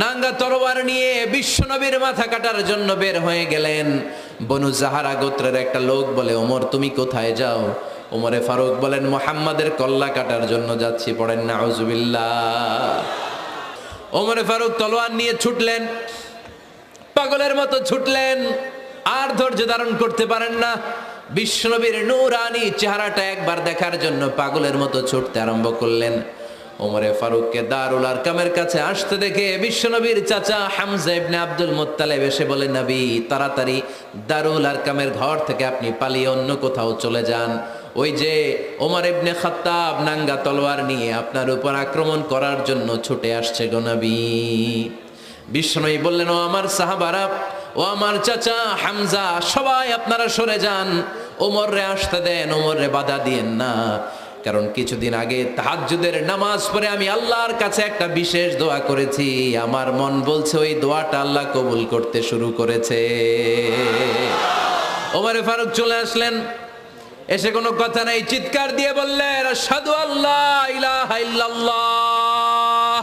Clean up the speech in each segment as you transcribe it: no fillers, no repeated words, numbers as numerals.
নাঙ্গা তরোয়ার নিয়ে বিশ্বনবীর মাথা কাটার জন্য বের হয়ে গেলেন। বনু জাহারা গোত্রের একটা লোক বলে, ওমর তুমি কোথায় যাও? ওমরে ফারুক বলেন, মুহাম্মাদের কল্লা কাটার জন্য যাচ্ছি। পড়েন নাউজুবিল্লাহ। ওমরে ফারুক তলোয়ার নিয়ে ছুটলেন, পাগলের মতো ছুটলেন, আর ধৈর্য ধারণ করতে পারেন না। বিশ্বনবীর নূরানি চেহারাটা একবার দেখার জন্য পাগলের মতো ছুটতে আরম্ভ করলেন। ওমরে ফারুককে দারুল আরকামের কাছে আসতে দেখে বিশ্বনবীর চাচা হামজা ইবনে আব্দুল মুত্তালিব এসে বলে, নবী তাড়াতাড়ি দারুল আরকামের ঘর থেকে আপনি পালিয়ে অন্য কোথাও চলে যান। ওই যে ওমর ইবনে খাত্তাব নাঙ্গা তলোয়ার নিয়ে আপনার উপর আক্রমণ করার জন্য ছুটে আসছে গো নবী। বিশ্বনবী বললেন, ও আমার সাহাবারা, ও আমার চাচা হামজা, সবাই আপনারা সরে যান, ওমররে আসতে দেন, ওমররে বাধা দিয়েন না। কারণ কিছুদিন আগে তাহাজ্জুদের নামাজ পড়ে আমি আল্লাহর কাছে একটা বিশেষ দোয়া করেছি, আমার মন বলছে ওই দোয়াটা আল্লাহ কবুল করতে শুরু করেছে। ওমরে ফারুক চলে আসলেন, এসে কোনো কথা নাই, চিৎকার দিয়ে বললেন, আশহাদু আল্লা ইলাহা ইল্লাল্লাহ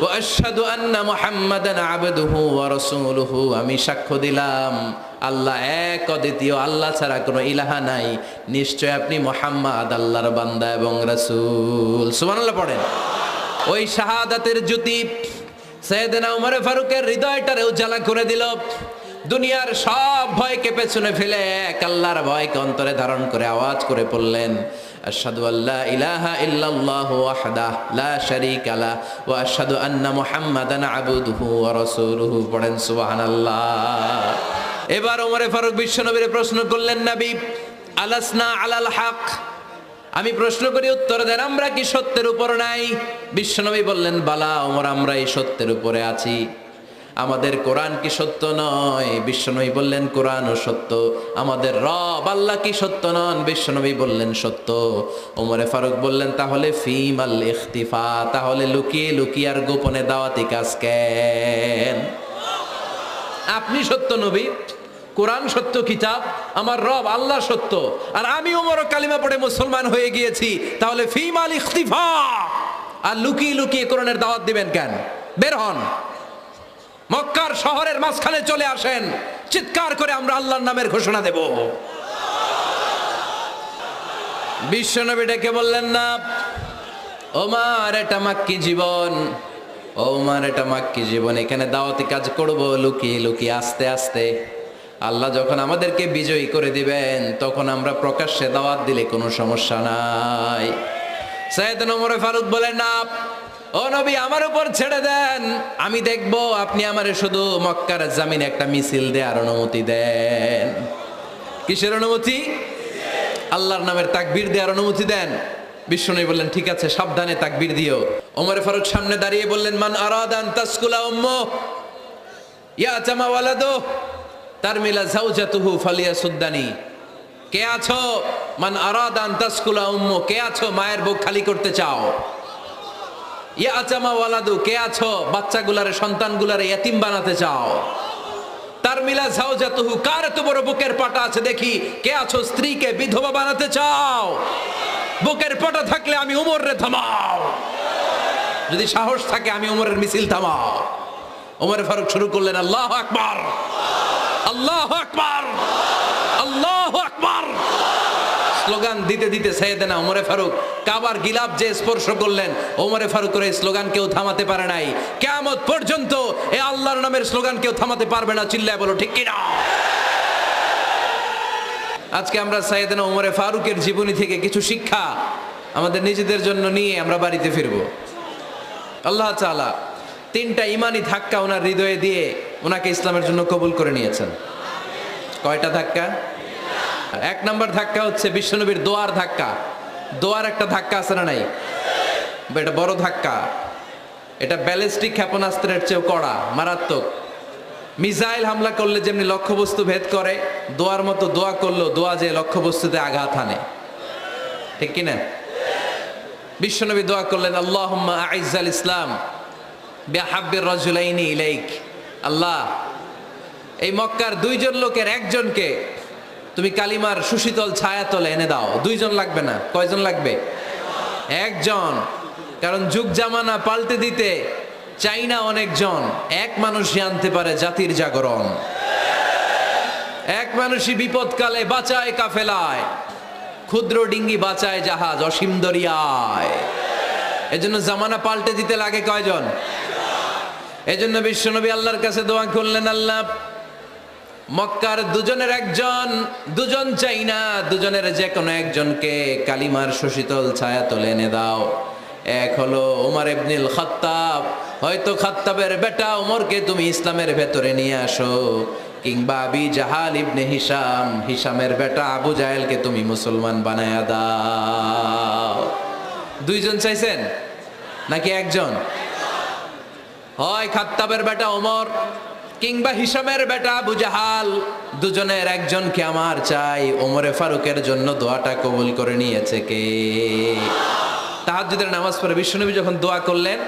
ওয়া আশহাদু আন্না মুহাম্মাদান আবদুহু ওয়া রাসূলুহু। আমি সাক্ষ্য দিলাম আল্লাহ এক, অদ্বিতীয়, আল্লাহ ছাড়া কোনো ইলাহা নাই, নিশ্চয় আপনি মুহাম্মদ আল্লাহর বান্দা এবং রাসূল। সুবহানাল্লাহ পড়েন। ওই শাহাদাতের জ্যোতি সাইয়েদনা ওমর ফারুকের হৃদয়টারে উজালা করে দিল। দুনিয়ার সব ভয়কে পেছনে ফেলে এক আল্লাহর ভয়কে অন্তরে ধারণ করে আওয়াজ করে পড়লেন, আশহাদু আল্লা ইলাহা ইল্লাল্লাহু ওয়াহদাহু লা শারীকা লাহু ওয়া আশহাদু আন্না মুহাম্মাদান আবদুহু ওয়া রাসূলুহু। পড়েন সুবহানাল্লাহ। এবার ওমরে ফারুক বিশ্বনবীর প্রশ্ন করলেন, নবী আলাসনা আলাল হক, আমি প্রশ্ন করি উত্তর দেন, আমরা কি সত্যের উপর নাই? বিশ্বনবী বললেন, বালা ওমর, আমরা এই সত্যের উপরে আছি। আমাদের কোরআন কি সত্য নয়? বিশ্বনবী বললেন, কোরআনও সত্য। আমাদের রব আল্লাহ কি সত্য নন? বিশ্বনবী বললেন, সত্য। ওমরে ফারুক বললেন, তাহলে ফিমাল ইখতিফা, তাহলে লুকিয়ে লুকিয়ে আর গোপনে দাওয়াতি কাজ কেন? আপনি সত্য নবী, কোরআন সত্য কিতাব, আমার রব আল্লাহ সত্য, আর আমি ওমর কালিমা পড়ে মুসলমান হয়ে গিয়েছি, তাহলে ফিমাল ইখতিফা, আর লুকিয়ে লুকিয়ে কোরআনের দাওয়াত দিবেন কেন? বের হন, মক্কার শহরের মাঝখানে চলে আসেন, চিৎকার করে আমরা আল্লাহর নামের ঘোষণা দেব। বিশ্বনবী ডেকে বললেন, না ওমর, এটা মাক্কি জীবন, ওমর এটা মাক্কি জীবন, এখানে দাওয়াতি কাজ করব লুকিয়ে লুকিয়ে, আস্তে আস্তে। আল্লাহ যখন আমাদেরকে বিজয়ী করে দিবেন তখন আমরা প্রকাশ্যে দাওয়াত দিলে কোনো সমস্যা নাই। সাইয়েদনা ওমর ফারুক বলেন, না ও নবী, আমার উপর ছেড়ে দেন, আমি দেখব আপনি আমারে শুধু মক্কার জামিনে একটা মিছিল দেওয়ার অনুমতি দেন। কিসের অনুমতি? আল্লাহর নামের তাকবীর দেওয়ার অনুমতি দেন। বিশ্বনবী বললেন, ঠিক আছে, সাবধানে তাকবীর দিও। ওমর ফারুক সামনে দাঁড়িয়ে বললেন, মান আরাদা আন তাসকুলা উম্মু ইয়াতামা ওয়ালাদু তারমিলা যাওজাতুহু ফালিয়াসুদ্দানি। কে আছো? মান আরাদা আন তাসকুলা উম্মু, কে আছো মায়ের বুক খালি করতে চাও? ইয়াতামা ওয়ালাদু, কে আছো বাচ্চাগুলারে, সন্তানগুলারে ইতিম বানাতে চাও? তারমিলা যাওজাতুহু, কার এত বড় বুকের পাটা আছে দেখি, কে আছো স্ত্রীকে বিধবা বানাতে চাও? বুকের পাটা থাকলে আমি উমরে থামাও, যদি সাহস থাকে আমি উমরের মিছিল থামাও। ওমর ফারুক শুরু করলেন, আল্লাহু আকবার, আল্লাহু আকবার, আল্লাহু আকবার। স্লোগান দিতে দিতে সাইয়েদনা ওমর ফারুক কাবার গিলাফ যে স্পর্শ করলেন, ওমর ফারুকের এই স্লোগান কেউ থামাতে পারে নাই। কিয়ামত পর্যন্ত এই আল্লাহর নামের স্লোগান কেউ থামাতে পারবে না। চিল্লায় বলো ঠিক কিনা? আজকে আমরা সাইয়েদনা ওমর ফারুকের জীবনী থেকে কিছু শিক্ষা আমাদের নিজেদের জন্য নিয়ে আমরা বাড়িতে ফিরব। আল্লাহ তাআলা তিনটা ইমানি ধাক্কা ওনার হৃদয়ে দিয়ে ওনাকে ইসলামের জন্য কবুল করে নিয়েছেন। কয়টা ধাক্কা? এক নম্বর ধাক্কা হচ্ছে বিশ্বনবীর দোয়ার ধাক্কা। দোয়ার একটা ধাক্কা আছে না নাই? এটা বড় ধাক্কা, এটা ব্যালিস্টিক ক্ষেপণাস্ত্রের চেয়েও কড়া, মারাত্মক। মিসাইল হামলা করলে যেমনি লক্ষ্যবস্তু ভেদ করে, দোয়ার মতো দোয়া করলো দোয়া যে লক্ষ্যবস্তুতে আঘাত হানে, ঠিক কিনা? বিশ্বনবী দোয়া করলেন, আল্লাহুম্মা আইজ্জাল ইসলাম বিহাব্বির রাজুলাইনি ইলাইক। আল্লাহ, এই মক্কার দুইজন লোকের একজনকে তুমি কালিমার সুশীতল ছায়াতলে এনে দাও। দুইজন লাগবে না, কয়জন লাগবে? একজন। কারণ যুগ জামানা পাল্টে দিতে চাই না অনেকজন, এক মানুষই আনতে পারে জাতির জাগরণ। এক মানুষই বিপদকালে বাঁচায় কাফেলায়, ক্ষুদ্র ডিঙ্গি বাঁচায় জাহাজ অসীম দরিয়ায়। এজন্য জামানা পাল্টে দিতে লাগে কয়জন? এজন্য বিশ্বনবী আল্লাহর কাছে দোয়া করলেন, আল্লাহ মক্কার দুজনের একজন, দুজন চাই না, দুজনের যে কোনো একজনকে কালিমার সুশীতল ছায়া তোলে এনে দাও। এক হলো ওমর ইবনুল খাত্তাব, হয়তো খাত্তাবের বেটা ওমরকে তুমি ইসলামের ভেতরে নিয়ে আসো, কিংবা আবি জাহাল ইবনে হিশাম, হিশামের বেটা আবু জাহেলকে তুমি মুসলমান বানায়া দাও। দুইজন চাইছেন নাকি একজন? হয় খাত্তাবের বেটা ওমর কিংবা হিশামের বেটা আবু জাহাল, দুজনের একজনকে আমার চাই। ওমরে ফারুকের জন্য দোয়াটা কবুল করে নিয়েছে কে? তাহাজ্জুদের নামাজ পড়ে বিশ্বনবী যখন দোয়া করলেন,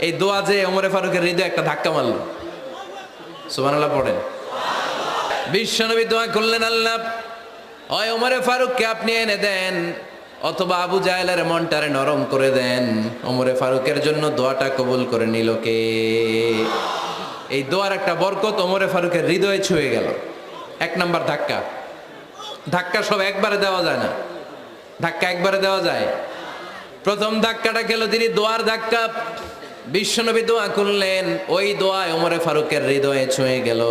এই দোয়া যে ওমরে ফারুকের হৃদয়ে একটা ধাক্কা মারল। সুবহানাল্লাহ পড়েন। বিশ্বনবী দোয়া করলেন, আল্লাহ হয় ওমরে ফারুককে আপনি এনে দেন, অথবা আবু জাহেলের মনটারে নরম করে দেন। ওমরে ফারুকের জন্য দোয়াটা কবুল করে নিল কে? এই দোয়ার একটা বরকত ওমরে ফারুকের হৃদয়ে ছুঁয়ে গেল। এক নাম্বার ধাক্কা। ধাক্কা সব একবারে দেওয়া যায় না, ধাক্কা একবারে দেওয়া যায়। প্রথম ধাক্কাটা গেল তিনি দোয়ার ধাক্কা। বিশ্বনবী দোয়া করলেন, ওই দোয়ায় ওমরে ফারুকের হৃদয়ে ছুঁয়ে গেল।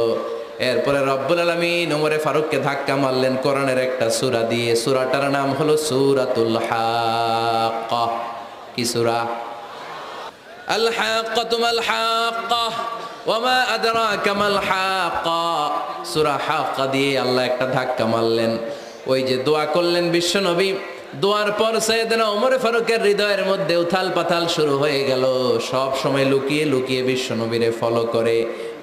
এরপরে রব্বুল আলামিন ওমরে ফারুককে ধাক্কা মারলেন কোরআনের একটা সূরা দিয়ে। সূরাটার নাম হলো সূরাতুল হাক্কা। কি সূরা? আল হাক্কাতু মাল হাক্কা ওয়া মা আদরাকা মাল হাক্কা। সূরা হাক্কা দিয়ে আল্লাহ একটা ধাক্কা মারলেন। ওই যে দোয়া করলেন বিশ্বনবী, দোয়ার পর সাইয়েদনা ওমর ফারুকের হৃদয়ের মধ্যে উথাল পাথাল শুরু হয়ে গেল। সব সময় লুকিয়ে লুকিয়ে বিশ্বনবীরে ফলো করে।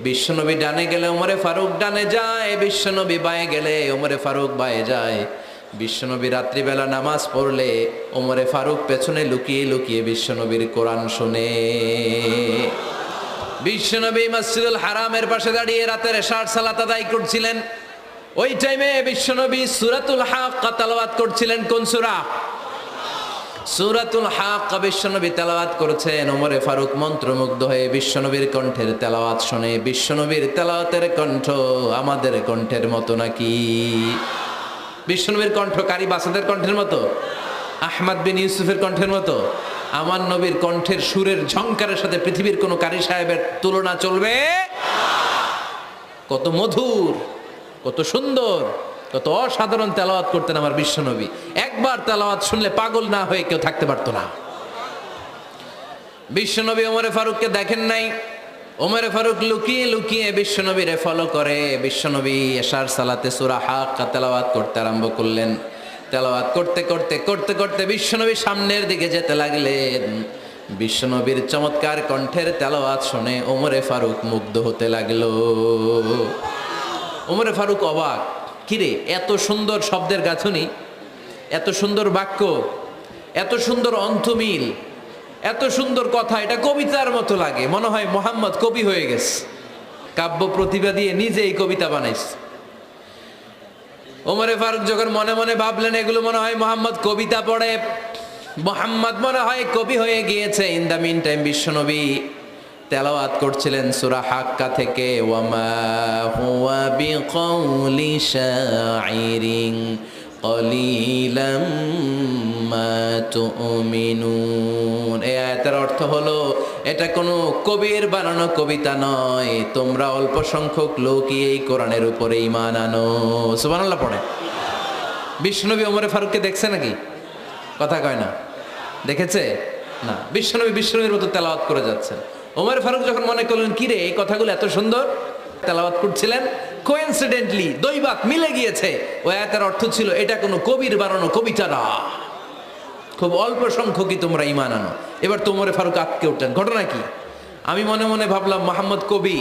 বিশ্বনবী ডানে গেলে ওমরে ফারুক ডানে যায়, বিশ্বনবী বায়ে গেলে ওমরে ফারুক বায়ে যায়। বিশ্বনবী রাত্রিবেলা নামাজ পড়লে ওমরে ফারুক পেছনে লুকিয়ে লুকিয়ে বিশ্বনবীর কোরআন শুনে। বিশ্বনবী মসজিদুল হারামের পাশে দাঁড়িয়ে রাতের এশার সালাত আদায় করছিলেন। ওই টাইমে বিশ্বনবী সূরাতুল হাক্কা তেলাওয়াত করছিলেন। কোন সূরা? সূরাতুল হাক্কা বিশ্বনবী তেলাওয়াত করেছেন। ওমরে ফারুক মন্ত্রমুগ্ধ হয়ে বিশ্বনবীর কণ্ঠের তেলাওয়াত শুনে। বিশ্বনবীর তেলাওয়াতের কণ্ঠ আমাদের কণ্ঠের মতো নাকি? বিশ্বনবীর কণ্ঠ কারি বাসাদের কণ্ঠের মতো? আহমদ বিন ইউসুফের কণ্ঠের মতো? আমার নবীর কণ্ঠের সুরের ঝংকারের সাথে পৃথিবীর কোন কারি সাহেবের তুলনা চলবে? কত মধুর, কত সুন্দর, কত অসাধারণ তেলাওয়াত করতেন আমার বিশ্বনবী। একবার তেলাওয়াত শুনলে পাগল না হয়ে কেউ থাকতে পারতো না। বিশ্বনবী ওমরে ফারুককে দেখেন নাই। ওমরে ফারুক লুকিয়ে লুকিয়ে বিশ্বনবীরে ফলো করে। বিশ্বনবী এশার সালাতে সূরা হাক্কা তেলাওয়াত করতে আরম্ভ করলেন। তেলাওয়াত করতে করতে করতে করতে বিশ্বনবী সামনের দিকে যেতে লাগলেন। বিশ্বনবীর চমৎকার কণ্ঠের তেলাওয়াত শুনে ওমরে ফারুক মুগ্ধ হতে লাগলো। ওমরে ফারুক অবাক, কিরে এত সুন্দর শব্দের গাঁথনি, এত সুন্দর বাক্য, এত সুন্দর অন্তমিল, এত সুন্দর কথা, এটা কবিতার মতো লাগে। মনে হয় মোহাম্মদ কবি হয়ে গেছে, কাব্য প্রতিভা দিয়ে নিজেই কবিতা বানাইছে। ওমরে ফারুক যখন মনে মনে ভাবলেন এগুলো মনে হয় মোহাম্মদ কবিতা পড়ে, মোহাম্মদ মনে হয় কবি হয়ে গিয়েছে। ইন দ্য মিন টাইম বিশ্বনবী তেলাওয়াত করছিলেন সূরা হাক্কা থেকে, ওয়ামা হুয়া বিকাউলি শাইরিন কলিলাম মা তুমিনুন। এই আয়াতের অর্থ হলো এটা কোনো কবির বানানো কবিতা নয়, তোমরা অল্প সংখ্যক লোকই এই কোরআনের উপরে ঈমান আনো। সুবহানাল্লাহ পড়ে। বিশ্বনবী ওমরে ফারুককে দেখছে নাকি? কথা কয় না, দেখেছে না? বিশ্বনবীর মতো তেলাওয়াত করে যাচ্ছেন। ওমর ফারুক যখন মনে করলেন কিরে এই কথাগুলো এত সুন্দর, তেলাওয়াত করছিলেন, কোইন্সিডেন্টলি দৈবাত মিলে গিয়েছে। ওই আয়াতের অর্থ ছিল এটা কোনো কবির বানানো কবিতা না, খুব অল্প সংখ্যকই তোমরা ঈমান আনো। এবার তো ওমর ফারুক আটকে উঠলেন, ঘটনা কি? আমি মনে মনে ভাবলাম মোহাম্মদ কবি,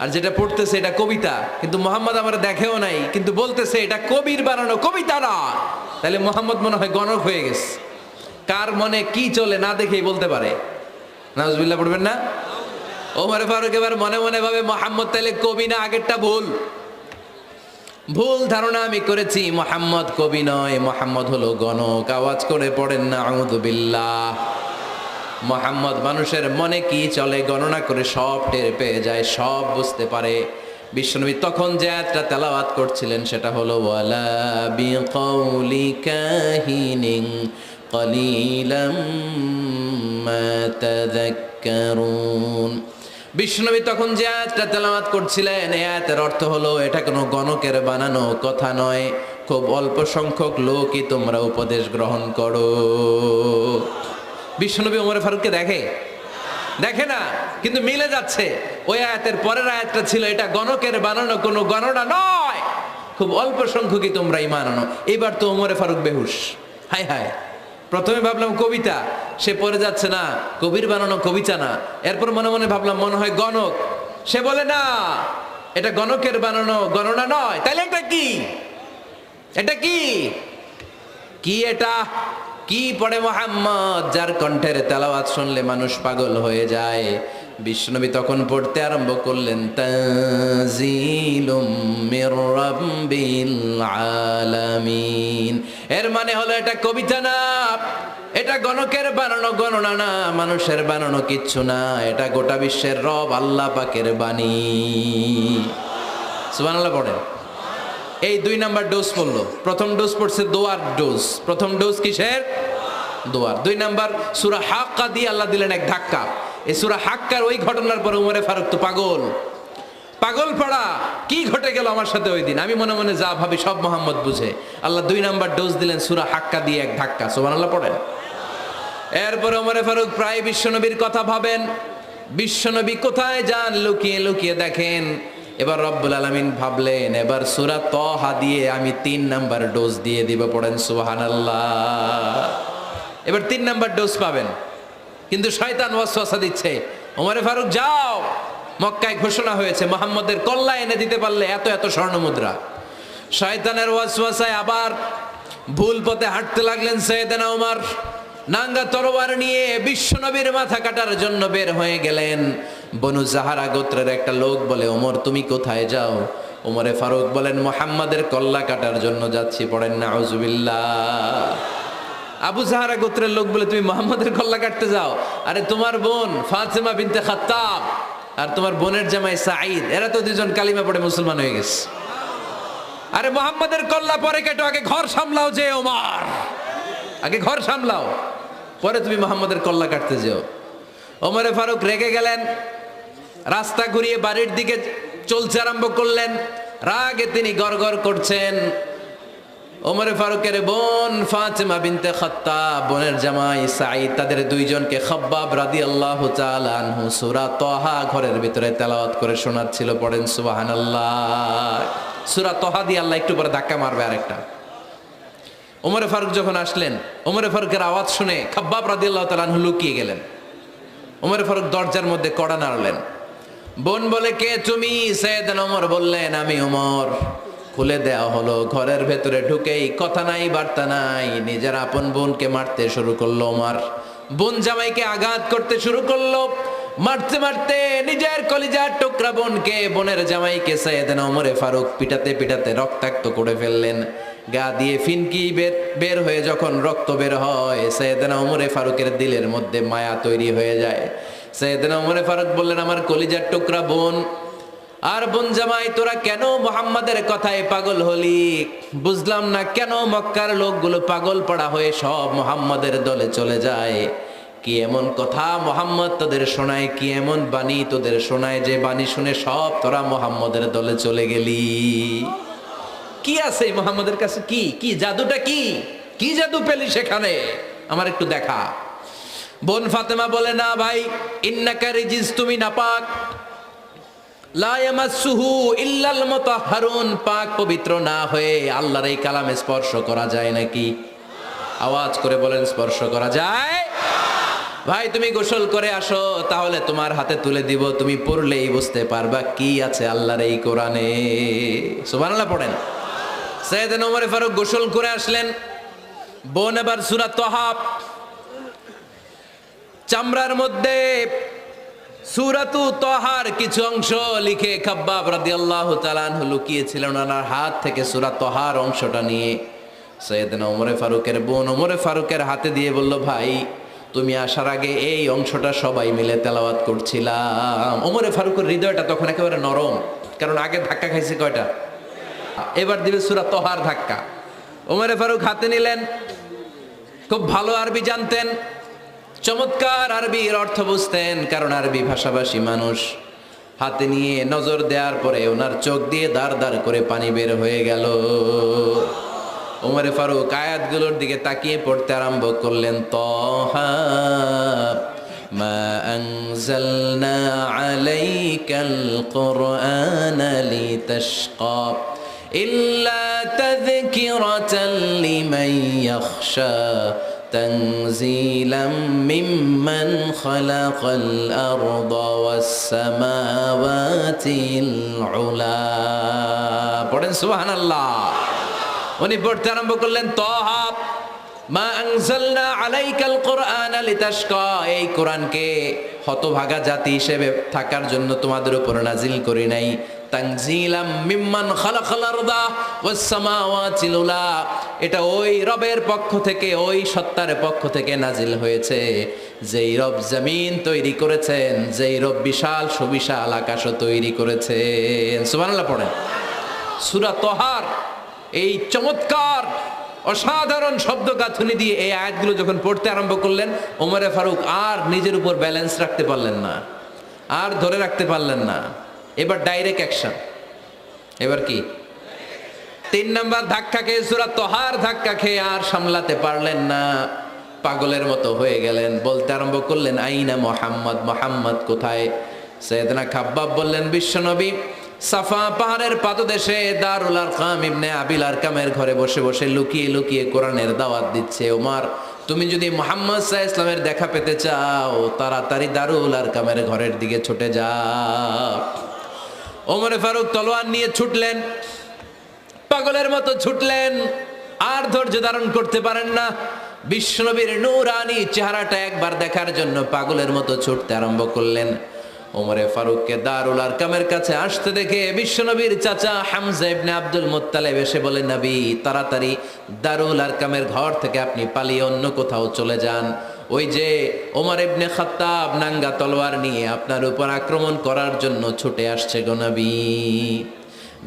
আর যেটা পড়তেছে এটা কবিতা, কিন্তু মোহাম্মদ আমার দেখেও নাই, কিন্তু বলতেছে এটা কবির বানানো কবিতা না। তাহলে মোহাম্মদ মনে হয় গণক হয়ে গেছে। কার মনে কি চলে না দেখেই বলতে পারে। নাউজুবিল্লাহ পড়বেন না? ওমর ফারুক এবার মনে মনে ভাবে মোহাম্মদ তাহলে কবি না, আগেরটা ভুল ধারণা আমি করেছি। মোহাম্মদ কবি নয়, মোহাম্মদ হলো গণক। আওয়াজ করে পড়েন না আউযু বিল্লাহ। মোহাম্মদ মানুষের মনে কি চলে গণনা করে সব টের পেয়ে যায়, সব বুঝতে পারে। বিশ্বনবী তখন যে আয়াতটা তেলাওয়াত করছিলেন সেটা হলো ওয়ালা বিকাউলি কাহিনিন কলিলাম মা তাযাক্কারুন। বিশ্বনবী তখন যে আয়াতটা তেলাওয়াত করছিলেন এই আয়াতের অর্থ হলো এটা কোনো গণকের বানানো কথা নয়, খুব অল্প সংখ্যক লোকই তোমরা উপদেশ গ্রহণ করো। বিশ্বনবী ওমর ফারুককে দেখে না, কিন্তু মিলে যাচ্ছে। ওই আয়াতের পরের আয়াতটা ছিল এটা গণকের বানানো কোনো গণনা নয়, খুব অল্প সংখ্যকই তোমরা ঈমান আনো। এবার তো ওমর ফারুক বেহুশ। হায় হায়, প্রথমে ভাবলাম কবিতা, সে পড়ে যাচ্ছে না কবির বানানো কবিতা না। এরপর মনে মনে ভাবলাম মনে হয় গণক, সে বলে না এটা গণকের বানানো গণনা নয়। তাহলে এটা কি? এটা কি কি এটা কি পড়ে মুহাম্মদ, যার কণ্ঠের তেলাওয়াত শুনলে মানুষ পাগল হয়ে যায়। বিশ্বনবী তখন পড়তে আরম্ভ করলেন তানজিলুম মির রাব্বিল আলামিন। এর মানে হলো এটা কবিতা না, এটা গণকের বানানো গণনা না, মানুষের বানানো কিচ্ছু না, এটা গোটা বিশ্বের রব আল্লাহ পাকের বাণী। সুবহানাল্লাহ পড়েন। এই 2 নাম্বার ডোজ পড়লো। প্রথম ডোজ পড়ছে দোয়ার ডোজ। প্রথম ডোজ কিসের? দোয়ার। 2 নাম্বার সূরা হাক্কা দিয়ে আল্লাহ দিলেন এক ধাক্কা। এই সূরা হাক্কার ওই ঘটনার পরে উমরে ফারুক তো পাগল পড়া, কি ঘটে গেল আমার সাথে ওই দিন, আমি মনে মনে যা ভাবি সব মোহাম্মদ বুঝে। আল্লাহ 2 নাম্বার ডোজ দিলেন সূরা হাক্কা দিয়ে এক ধাক্কা। সুবহানাল্লাহ পড়েন। এরপরে উমরে ফারুক প্রায় বিশ্বনবীর কথা ভাবেন, বিশ্বনবী কোথায় যান লুকিয়ে লুকিয়ে দেখেন। এবার রব্বুল আলামিন ভাবলেন এবার সূরা তাহা দিয়ে আমি 3 নাম্বার ডোজ দিয়ে দিব। পড়েন সুবহানাল্লাহ। এবার 3 নাম্বার ডোজ পাবেন, কিন্তু শয়তান ওয়াসওয়াসা দিচ্ছে, ওমরে ফারুক যাও, মক্কায় ঘোষণা হয়েছে মুহাম্মদের কল্লা এনে দিতে পারলে এত এত স্বর্ণমুদ্রা। শয়তানের ওয়াসওয়াসায় আবার ভুল পথে হাঁটতে লাগলেন সাইয়েদনা ওমর। নাঙ্গা তরোয়ার নিয়ে বিশ্বনবীর মাথা কাটার জন্য বের হয়ে গেলেন। বনু জাহারা গোত্রের একটা লোক বলে ওমর তুমি কোথায় যাও? ওমরে ফারুক বলেন মুহাম্মাদের কল্লা কাটার জন্য যাচ্ছি। পড়েন নাউজুবিল্লাহ। আবু জাহারা গোত্রের লোক বলে তুমি মুহাম্মাদের কল্লা কাটতে যাও? আরে তোমার বোন ফাতেমা বিনতে খাত্তাব আর তোমার বোনের জামাই সাঈদ, এরা তো 2 জন কালিমা পড়ে মুসলমান হয়ে গেছে। আরে মুহাম্মাদের কল্লা পরে কেটো, আগে ঘর সামলাও। যে ওমর আগে ঘর সামলাও, পরে তুমি মুহাম্মাদের কল্লা কাটতে যাও। ওমরে ফারুক রেগে গেলেন, রাস্তা ঘুরিয়ে বাড়ির দিকে চলতে আরম্ভ করলেন। রাগে তিনি গড়গড় করছেন। ওমরে ফারুকের বোন ফাতেমা বিনতে খাত্তাব, বোনের জামাই সাঈদ, তাদের 2 জনকে খাব্বাব রাদিয়াল্লাহু তাআলা আনহু সূরা তাহা ঘরের ভিতরে তেলাওয়াত করে শোনাচ্ছিল। পড়েন সুবহানাল্লাহ। সূরা তাহা দিয়ে আল্লাহ একটু পরে ধাক্কা মারবে আরেকটা। ওমরে ফারুক যখন আসলেন, ওমরে ফারুকের আওয়াজ শুনে খাব্বাব রাদিয়াল্লাহু তাআলা আনহু লুকিয়ে গেলেন। ওমরে ফারুক দরজার মধ্যে কড়া নাড়লেন। বোন বলে কে তুমি? সাইয়েদনা ওমর বললেন আমি ওমর। খুলে দেওয়া হলো। ঘরের ভেতরে ঢুকেই কথা নাই বার্তা নাই, নিজের আপন বোনকে মারতে শুরু করলো ওমর। বোন জামাইকে আঘাত করতে শুরু করলো। মারতে মারতে নিজের কলিজার টুকরা বোনকে, বোনের জামাইকে সাইয়েদনা ওমরে ফারুক পিটাতে পিটাতে রক্তাক্ত করে ফেললেন। গা দিয়ে ফিনকি বের হয়ে যখন রক্ত বের হয়, সাইয়েদনা ওমরে ফারুকের দিলের মধ্যে মায়া তৈরি হয়ে যায়। সাইয়েদনা ওমরে ফারুক বললেন আমার কলিজার টুকরা বোন আর বোন জামাই, তোরা কেন মুহাম্মাদের কথায় পাগল হলি? বুঝলাম না কেন মক্কার লোকগুলো পাগল পড়া হয়ে সব মুহাম্মাদের দলে চলে যায়। কি এমন কথা মুহাম্মদ তোদের শোনায়, কি এমন বাণী তোদের শোনায় যে বাণী শুনে সব তোরা মুহাম্মাদের দলে চলে গেলি? কি আছে মুহাম্মাদের কাছে? কি কি জাদুটা? কি জাদু পেলি সেখানে? আমার একটু দেখা। বোন ফাতেমা বলে না ভাই, ইন্নাকা রিজিস, তুমি নাপাক। লা ইয়ামাসসুহু ইল্লাল মুতাহহারুন, পাক পবিত্র না হয়ে আল্লাহর এই কালামে স্পর্শ করা যায় নাকি? আওয়াজ করে বলেন স্পর্শ করা যায়? ভাই তুমি গোসল করে আসো, তাহলে তোমার হাতে তুলে দিব, তুমি পড়লেই বুঝতে পারবা কি আছে আল্লাহর এই কোরআনে। সুবহানাল্লাহ পড়েন। সাইয়েদনা ওমর ফারুক গোসল করে আসলেন। বোন এবার সূরা তাহা চামড়ার মধ্যে সূরাতু তাহার কিছু অংশ লিখে খাব্বাব রাদিয়াল্লাহু তাআলা আনহু লুকিয়েছিলেন। ওনার হাত থেকে সূরা তাহার অংশটা নিয়ে সাইয়েদনা ওমর ফারুকের বোন ওমর ফারুকের হাতে দিয়ে বলল ভাই তুমি আসার আগে এই অংশটা সবাই মিলে তেলাওয়াত করছিলাম। ওমরে ফারুকের হৃদয়টা তখন একেবারে নরম, কারণ আগে ধাক্কা খাইছে কয়টা, এবার দিবে সূরা তহার ধাক্কা। ওমরে ফারুক হাতে নিলেন, খুব ভালো আরবি জানতেন, চমৎকার আরবির অর্থ বুঝতেন, কারণ আরবি ভাষাভাষী মানুষ। হাতে নিয়ে নজর দেওয়ার পরে ওনার চোখ দিয়ে দাঁড় দাঁড় করে পানি বের হয়ে গেল। ওমরে ফারুক আয়াতগুলোর দিকে তাকিয়ে পড়তে আরম্ভ করলেন, তহা মা আনজালনা আলাইকাল কুরআনা লিতাশকা ইল্লা তাযকিরাতাল লিমান ইয়াখশা তানজিলাম মিম্মান খালাকাল আরদা ওয়াস সামাওয়াতিল উলা। পড়েন সুবহানাল্লাহ। উনি পড়তে আরম্ভ করলেন, তহা মা আনজালনা আলাইকাল কুরআনা লিতাশকা, এই কোরআনকে হতভাগা জাতি হিসেবে থাকার জন্য তোমাদের উপর নাজিল করি নাই। তানজিলাম মিম্মান খালাকাল আরদা ওয়াস সামাওয়াতিল উলা, এটা ওই রবের পক্ষ থেকে, ওই সত্তার পক্ষ থেকে নাজিল হয়েছে যেই রব জমিন তৈরি করেছেন, যেই রব বিশাল সুবিশাল আকাশও তৈরি করেছেন। সুবহানাল্লাহ পড়েন। সূরা তহার এই চমৎকার অসাধারণ শব্দ গাঁথুনি দিয়ে এই আয়াতগুলো যখন পড়তে আরম্ভ করলেন, ওমরে ফারুক আর নিজের উপর ব্যালেন্স রাখতে পারলেন না, আর ধরে রাখতে পারলেন না। এবার ডাইরেক্ট অ্যাকশন। এবার কি 3 নাম্বার ধাক্কা খেয়ে, সূরা তহার ধাক্কা খেয়ে আর সামলাতে পারলেন না, পাগলের মতো হয়ে গেলেন। বলতে আরম্ভ করলেন, আইনা মুহাম্মদ, মুহাম্মদ কোথায়? সাইয়েদনা খাব্বাব বললেন, বিশ্বনবী সাফা পাহাড়ের পাদদেশে দারুল আরকাম ইবনে আবিল আরকামের ঘরে বসে বসে লুকিয়ে লুকিয়ে কোরআনের দাওয়াত দিচ্ছে। ওমর, তুমি যদি মুহাম্মদ সাল্লাল্লাহু আলাইহি ওয়াসাল্লামের দেখা পেতে চাও, তাড়াতাড়ি দারুল আরকামের ঘরের দিকে ছুটে যাও। ওমরে ফারুক তলোয়ার নিয়ে ছুটলেন, পাগলের মতো ছুটলেন, আর ধৈর্য ধারণ করতে পারেন না। বিশ্বনবীর নূরানি চেহারাটা একবার দেখার জন্য পাগলের মতো ছুটতে আরম্ভ করলেন। ওমরে ফারুককে দারুল আরকামের কাছে আসতে দেখে বিশ্বনবীর চাচা হামজা ইবনে আব্দুল মুত্তালিব এসে বলে, নবী তাড়াতাড়ি দারুল আরকামের ঘর থেকে আপনি পালিয়ে অন্য কোথাও চলে যান। ওই যে ওমর ইবনে খাত্তাব নাঙ্গা তলোয়ার নিয়ে আপনার উপর আক্রমণ করার জন্য ছুটে আসছে গো নবী।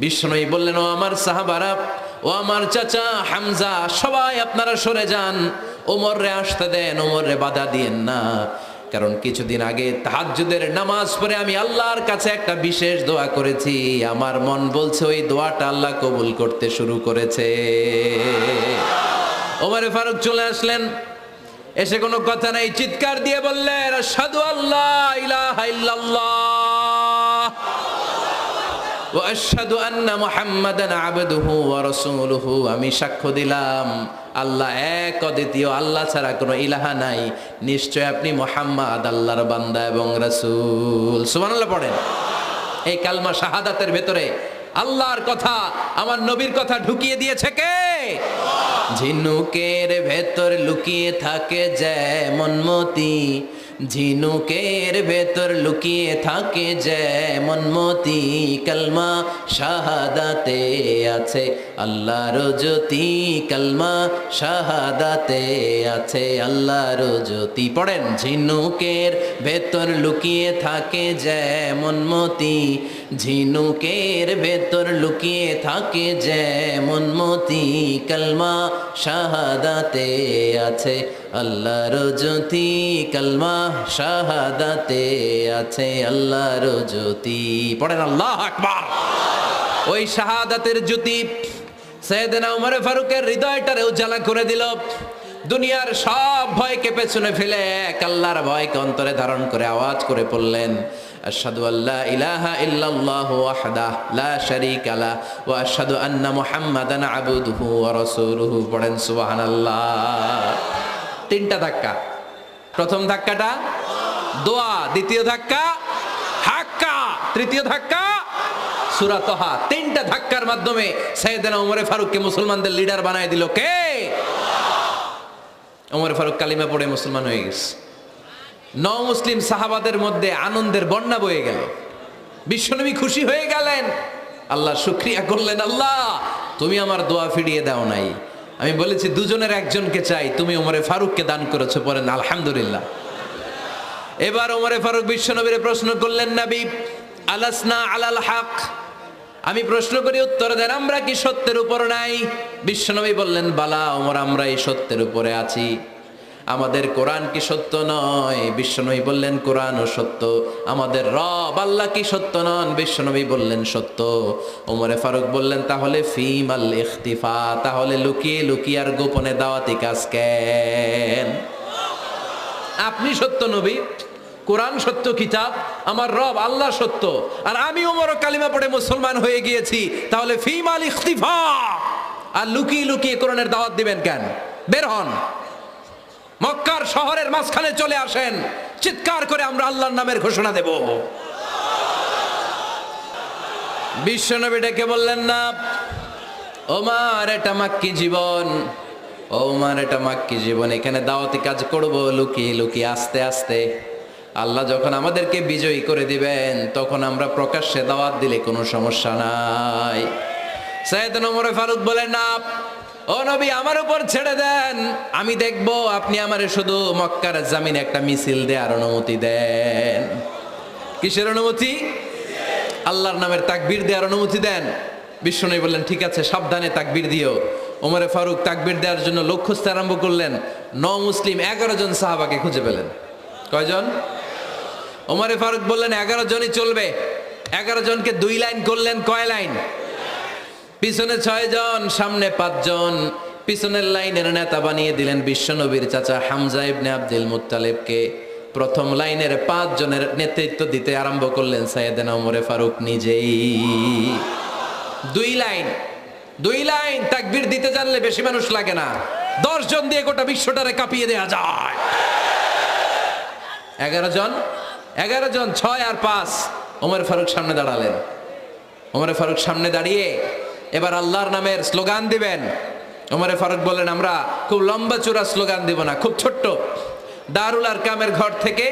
বিশ্বনবী বললেন, ও আমার সাহাবারা, ও আমার চাচা হামজা, সবাই আপনারা সরে যান, ওমররে আসতে দেন, ওমররে বাধা দিয়েন না। কারণ কিছুদিন আগে তাহাজ্জুদের নামাজ পড়ে আমি আল্লাহর কাছে একটা বিশেষ দোয়া করেছি, আমার মন বলছে ওই দোয়াটা আল্লাহ কবুল করতে শুরু করেছে। ওমরে ফারুক চলে আসলেন, এসে কোনো কথা নাই, চিৎকার দিয়ে বললেন, আশহাদু আল্লা ইলাহা ইল্লাল্লাহ ওয়া আশহাদু আন্না মুহাম্মাদান আবদুহু ওয়া রাসূলুহু, আমি সাক্ষ্য দিলাম আল্লাহ এক, অদ্বিতীয়, আল্লাহ ছাড়া কোনো ইলাহা নাই, নিশ্চয় আপনি মুহাম্মদ আল্লাহর বান্দা এবং রাসূল। সুবহানাল্লাহ পড়েন। এই কালমা শাহাদাতের ভেতরে আল্লাহর কথা, আমার নবীর কথা ঢুকিয়ে দিয়েছে কে? ঝিনুকের ভেতর লুকিয়ে থাকে যেমন মতি, ঝিনুকের ভেতর লুকিয়ে থাকে যেমন মতি, কালমা শাহাদাতে আছে আল্লাহর জ্যোতি, কালমা শাহাদাতে আছে আল্লাহর জ্যোতি। পড়েন, ঝিনুকের ভেতর লুকিয়ে থাকে যেমন মতি, ঝিনুকের ভেতর লুকিয়ে থাকে যেমন মতি, কালমা শাহাদাতে আছে আল্লাহর জ্যোতি, কালমা শাহাদাতে আছে আল্লাহর জ্যোতি। পড়েন আল্লাহু আকবার। ওই শাহাদাতের জ্যোতি সাইয়েদনা ওমর ফারুকের হৃদয়টারে উজালা করে দিল। দুনিয়ার সব ভয়কে পেছনে ফেলে এক আল্লাহর ভয়কে অন্তরে ধারণ করে আওয়াজ করে পড়লেন, আশহাদু আল্লা ইলাহা ইল্লাল্লাহু ওয়াহদাহু লা শারীকা লাহু ওয়া আশহাদু আন্না মুহাম্মাদান আবদুহু ওয়া রাসূলুহু। পড়েন সুবহানাল্লাহ। 3টা ধাক্কা। প্রথম ধাক্কাটা দোয়া, দ্বিতীয় ধাক্কা হাক্কা, তৃতীয় ধাক্কা সূরা তহা। 3টা ধাক্কার মাধ্যমে সাইয়েদনা ওমর ফারুককে মুসলমানদের লিডার বানায় দিল কে? ওমর ফারুক কালিমা পড়ে মুসলমান হয়ে গেছে। মুসলিম সাহাবাদের মধ্যে আনন্দের বন্যা বয়ে গেল। বিশ্বনবী খুশি হয়ে গেলেন, আল্লাহ শুকরিয়া করলেন, আল্লাহ তুমি আমার দোয়া ফিরিয়ে দাও নাই, আমি বলেছি দুজনের একজনকে চাই, তুমি ওমরে ফারুককে দান করেছো, পড়েন আলহামদুলিল্লাহ। এবার ওমরে ফারুক বিশ্বনবীর প্রশ্ন করলেন, নবী আলাসনা আলাল হক, আমি প্রশ্ন করি উত্তর দেন, আমরা কি সত্যের উপর নাই? বিশ্বনবী বললেন, বালা ওমর, আমরা এই সত্যের উপরে আছি। আমাদের কোরআন কি সত্য নয়? বিশ্বনবী বললেন, কোরআনও সত্য। আমাদের রব আল্লাহ কি সত্য নন? বিশ্বনবী বললেন, সত্য। ওমরে ফারুক বললেন, তাহলে ফিমাল ইখতিফা, তাহলে লুকিয়ে লুকিয়ে আর গোপনে দাওয়াতি কাজ কেন? আপনি সত্য নবী, কোরআন সত্য কিতাব, আমার রব আল্লাহ সত্য, আর আমি ওমর কালিমা পড়ে মুসলমান হয়ে গিয়েছি, তাহলে ফিমাল ইখতিফা, আর লুকিয়ে লুকিয়ে কোরআনের দাওয়াত দিবেন কেন? বের হন, মক্কার শহরের মাঝখানে চলে আসেন, চিৎকার করে আমরা আল্লাহর নামের ঘোষণা দেব। বিশ্বনবী ডেকে বললেন, না ওমর, এটা মাক্কি জীবন, ওমর এটা মাক্কি জীবন, এখানে দাওয়াতি কাজ করব লুকিয়ে লুকিয়ে, আস্তে আস্তে। আল্লাহ যখন আমাদেরকে বিজয়ী করে দিবেন, তখন আমরা প্রকাশ্যে দাওয়াত দিলে কোনো সমস্যা নাই। সাইয়েদনা ওমর ফারুক বলেন, না ও নবী, আমার উপর ছেড়ে দেন, আমি দেখব, আপনি আমারে শুধু মক্কার জামিনে একটা মিছিল দেওয়ার অনুমতি দেন। কিসের অনুমতি? আল্লাহর নামের তাকবীর দেওয়ার অনুমতি দেন। বিশ্বনবী বললেন, ঠিক আছে, সাবধানে তাকবীর দিও। ওমরে ফারুক তাকবীর দেওয়ার জন্য লোক খুঁজতে আরম্ভ করলেন। মুসলিম 11 জন সাহাবাকে খুঁজে পেলেন। কয়জন? ওমরে ফারুক বললেন, 11 জনই চলবে। 11 জনকে 2 লাইন করলেন। কয় লাইন? পিছনে 6 জন, সামনে 5 জন। পিছনের লাইনের নেতা বানিয়ে দিলেন বিশ্বনবীর চাচা হামজা ইবনে আব্দুল মুত্তালিবকে। প্রথম লাইনের 5 জনের নেতৃত্ব দিতে আরম্ভ করলেন সাইয়েদনা ওমরে ফারুক নিজেই। 2 লাইন তাকবীর দিতে জানলে বেশি মানুষ লাগে না, 10 জন দিয়ে গোটা বিশ্বটারে কাঁপিয়ে দেয়া যায়। 11 জন, 6 আর 5। ওমর ফারুক সামনে দাঁড়ালেন। ওমরে ফারুক সামনে দাঁড়িয়ে এবার আল্লাহর নামের স্লোগান দিবেন। ওমরে ফারুক বললেন, আমরা খুব লম্বা চূড়া স্লোগান দিব না, খুব ছোট্ট, দারুল আরকামের ঘর থেকে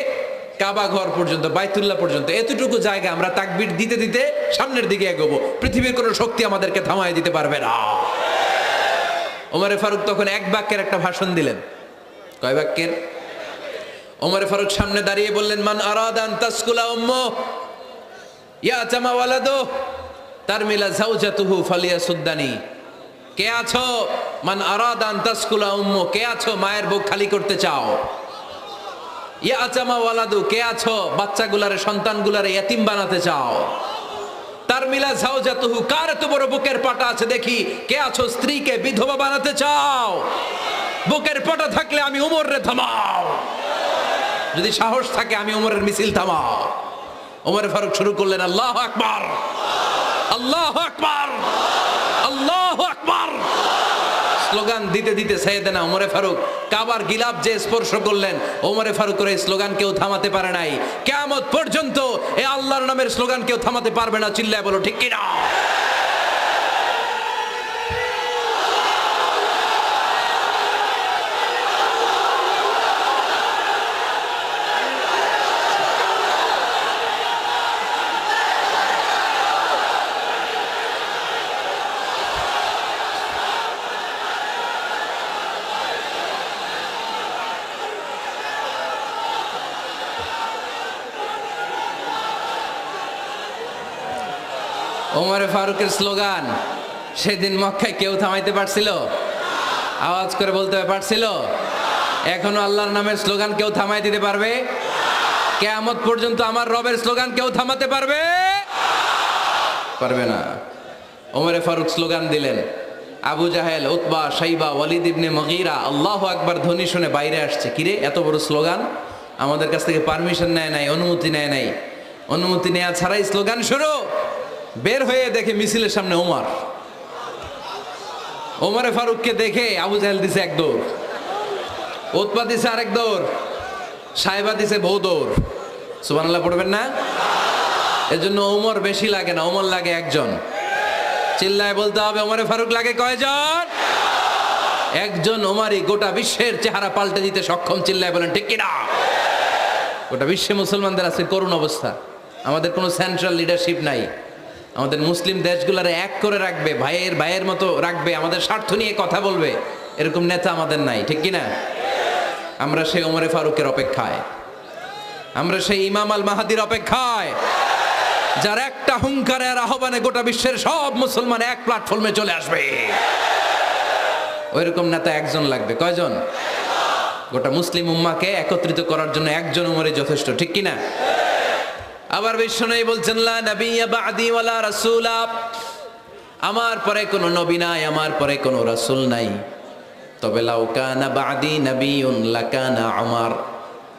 কাবা ঘর পর্যন্ত, বাইতুল্লাহ পর্যন্ত, এতটুকু জায়গা আমরা তাকবীর দিতে দিতে সামনের দিকে এগোবো, পৃথিবীর কোনো শক্তি আমাদেরকে থামায় দিতে পারবে না। ওমরে ফারুক তখন 1 বাক্যের একটা ভাষণ দিলেন। কয় বাক্যের? ওমরে ফারুক সামনে দাঁড়িয়ে বললেন, মান আরাদা আন তাসকুলা উম্মু ইয়াতামা ওয়ালাদু তারমিলা যাওজাতুহু ফালিয়াসুদ্দানি। কে আছো? মান আরাদা আন তাসকুলা উম্মু, কে আছো মায়ের বুক খালি করতে চাও? ইয়াতামা ওয়ালাদু, কে আছো বাচ্চাগুলারে, সন্তানগুলারে ইয়াতিম বানাতে চাও? তারমিলা যাওজাতুহু, কার এত বড় বুকের পাটা আছে দেখি, কে আছো স্ত্রীকে বিধবা বানাতে চাও? বুকের পাটা থাকলে আমি ওমরে থামাও, যদি সাহস থাকে আমি ওমরের মিছিল থামাও। ওমর ফারুক শুরু করলেন, আল্লাহু আকবার, আল্লাহু আকবার, আল্লাহু আকবার। স্লোগান দিতে দিতে সাইয়েদনা ওমরে ফারুক কাবার গিলাফ যে স্পর্শ করলেন, ওমরে ফারুকের এই স্লোগান কেউ থামাতে পারে নাই। কিয়ামত পর্যন্ত এই আল্লাহর নামের স্লোগান কেউ থামাতে পারবে না। চিল্লায় বলো ঠিক কিনা? ওমরে ফারুকের স্লোগান সেদিন মক্কায় কেউ থামাইতে পারছিল? আওয়াজ করে বলতে পারছিল? এখনো আল্লাহর নামের স্লোগান কেউ থামাই দিতে পারবে? কিয়ামত পর্যন্ত আমার রবের স্লোগান কেউ থামাতে পারবে? পারবে না। ওমরে ফারুক স্লোগান দিলেন। আবু জাহেল, উতবা, শাইবা, ওয়ালিদ ইবনে মুগীরা আল্লাহু আকবার ধ্বনি শুনে বাইরে আসছে। কিরে, এত বড় স্লোগান, আমাদের কাছ থেকে পারমিশন নেয় নাই, অনুমতি নেয় নাই। অনুমতি নেওয়া ছাড়াই স্লোগান শুরু। বের হয়ে দেখে মিছিলের সামনে ওমর। ওমরে ফারুককে দেখে আবু জাহেল দিছে 1 দৌড়, উতবা দিছে আরেক দৌড়, সাইবা দিছে বহু দৌড়। সুবহানাল্লাহ পড়বেন না? এজন্য ওমর বেশি লাগে না, ওমর লাগে 1 জন। চিল্লায় বলতে হবে, ওমরে ফারুক লাগে কয়জন? 1 জন। ওমরই গোটা বিশ্বের চেহারা পাল্টে দিতে সক্ষম। চিল্লায় বলেন ঠিক কিনা? গোটা বিশ্বে মুসলমানদের আছে করুণ অবস্থা। আমাদের কোনো সেন্ট্রাল লিডারশিপ নাই। আমাদের মুসলিম দেশগুলোরে এক করে রাখবে, ভাইয়ের মতো রাখবে, আমাদের স্বার্থ নিয়ে কথা বলবে, এরকম নেতা আমাদের নাই, ঠিক কিনা? আমরা সেই ওমরে ফারুকের অপেক্ষায়, আমরা সেই ইমাম আল মাহাদির অপেক্ষায়, যার একটা হুঙ্কারের আহ্বানে গোটা বিশ্বের সব মুসলমান এক প্ল্যাটফর্মে চলে আসবে। ওইরকম নেতা একজন লাগবে। কয়জন? গোটা মুসলিম উম্মাকে একত্রিত করার জন্য একজন উমরে যথেষ্ট, ঠিক কিনা? আবার বিশ্বনবী বলছেন, লা নাবিয়্যা বা'দি ওয়ালা রাসূলা, আমার পরে কোনো নবী নাই, আমার পরে কোনো রাসূল নাই। তবে লাউ কানা বা'দি নাবিয়্যুন লাকানা উমর,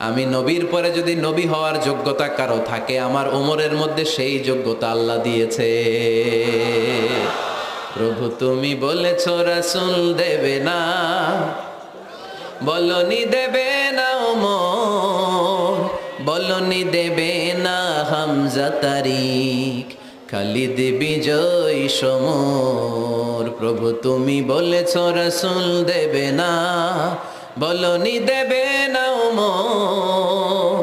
আমি নবীর পরে যদি নবী হওয়ার যোগ্যতা কারো থাকে, আমার উমরের মধ্যে সেই যোগ্যতা আল্লাহ দিয়েছে। প্রভু তুমি বলেছ রাসূল দেবে না, বলনি দেবে না ওমর, বলনি দেবে না হামজা তারিক, খালিদ বিজয় সমর। প্রভু তুমি বলেছ রাসূল দেবে না, বলনি দেবে না ওমর,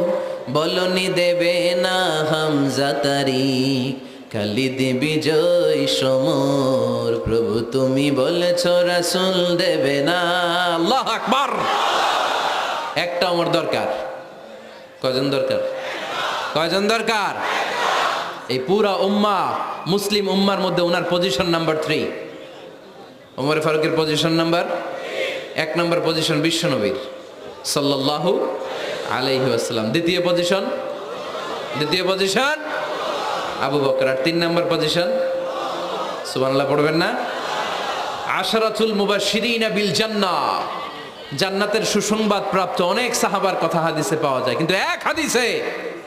বলনি দেবে না হামজা তারিক, খালিদ বিজয় সমর। প্রভু তুমি বলেছ রাসূল দেবে না। আল্লাহু আকবার। একটা ওমর দরকার। কয়জন দরকার? কয়জন দরকার? এই পুরা উম্মাহ, মুসলিম উম্মার মধ্যে ওনার পজিশন নাম্বার 3। ওমর ফারুকের পজিশন নাম্বার 1 নম্বর পজিশন বিশ্বনবীর সাল্লাল্লাহু আলাইহি ওয়াসাল্লাম। দ্বিতীয় পজিশন আবু বকর। আর 3 নম্বর পজিশন সুবহানাল্লাহ পড়বেন না? আশরাতুল মুবাশশিরিনা বিল জান্নাহ, জান্নাতের সুসংবাদ প্রাপ্ত অনেক সাহাবার কথা হাদিসে পাওয়া যায়, কিন্তু এক হাদিসে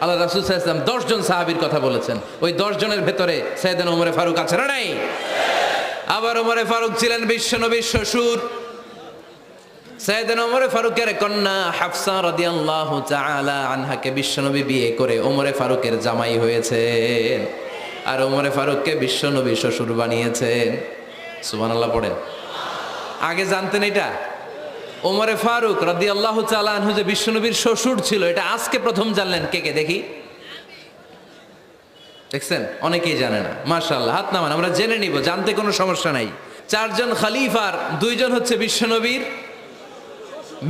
আল্লাহ রাসূল সাল্লাল্লাহু আলাইহি ওয়াসাল্লাম 10 জন সাহাবীর কথা বলেছেন। ওই 10 জনের ভেতরে সাইয়েদনা ওমর ফারুক আছে না নাই? আবার ওমর ফারুক ছিলেন বিশ্বনবীর শ্বশুর। সাইয়েদনা ওমর ফারুকের কন্যা হাফসা রাদিয়াল্লাহু তাআলা আনহাকে বিশ্বনবী বিয়ে করে ওমর ফারুকের জামাই হয়েছেন, আর ওমর ফারুককে বিশ্বনবী শ্বশুর বানিয়েছেন। সুবহানাল্লাহ পড়েন। আগে জানতেন এটা? ওমর ফারুক রাদিয়াল্লাহু তাআলা আনহু যে বিশ্বনবীর শ্বশুর ছিল, এটা আজকে প্রথম জানলেন কে কে? দেখি, দেখছেন? অনেকেই জানে না। মাশাআল্লাহ, হাত নামান, আমরা জেনে নিব, জানতে কোনো সমস্যা নাই। 4 জন খলিফার 2 জন হচ্ছে বিশ্বনবীর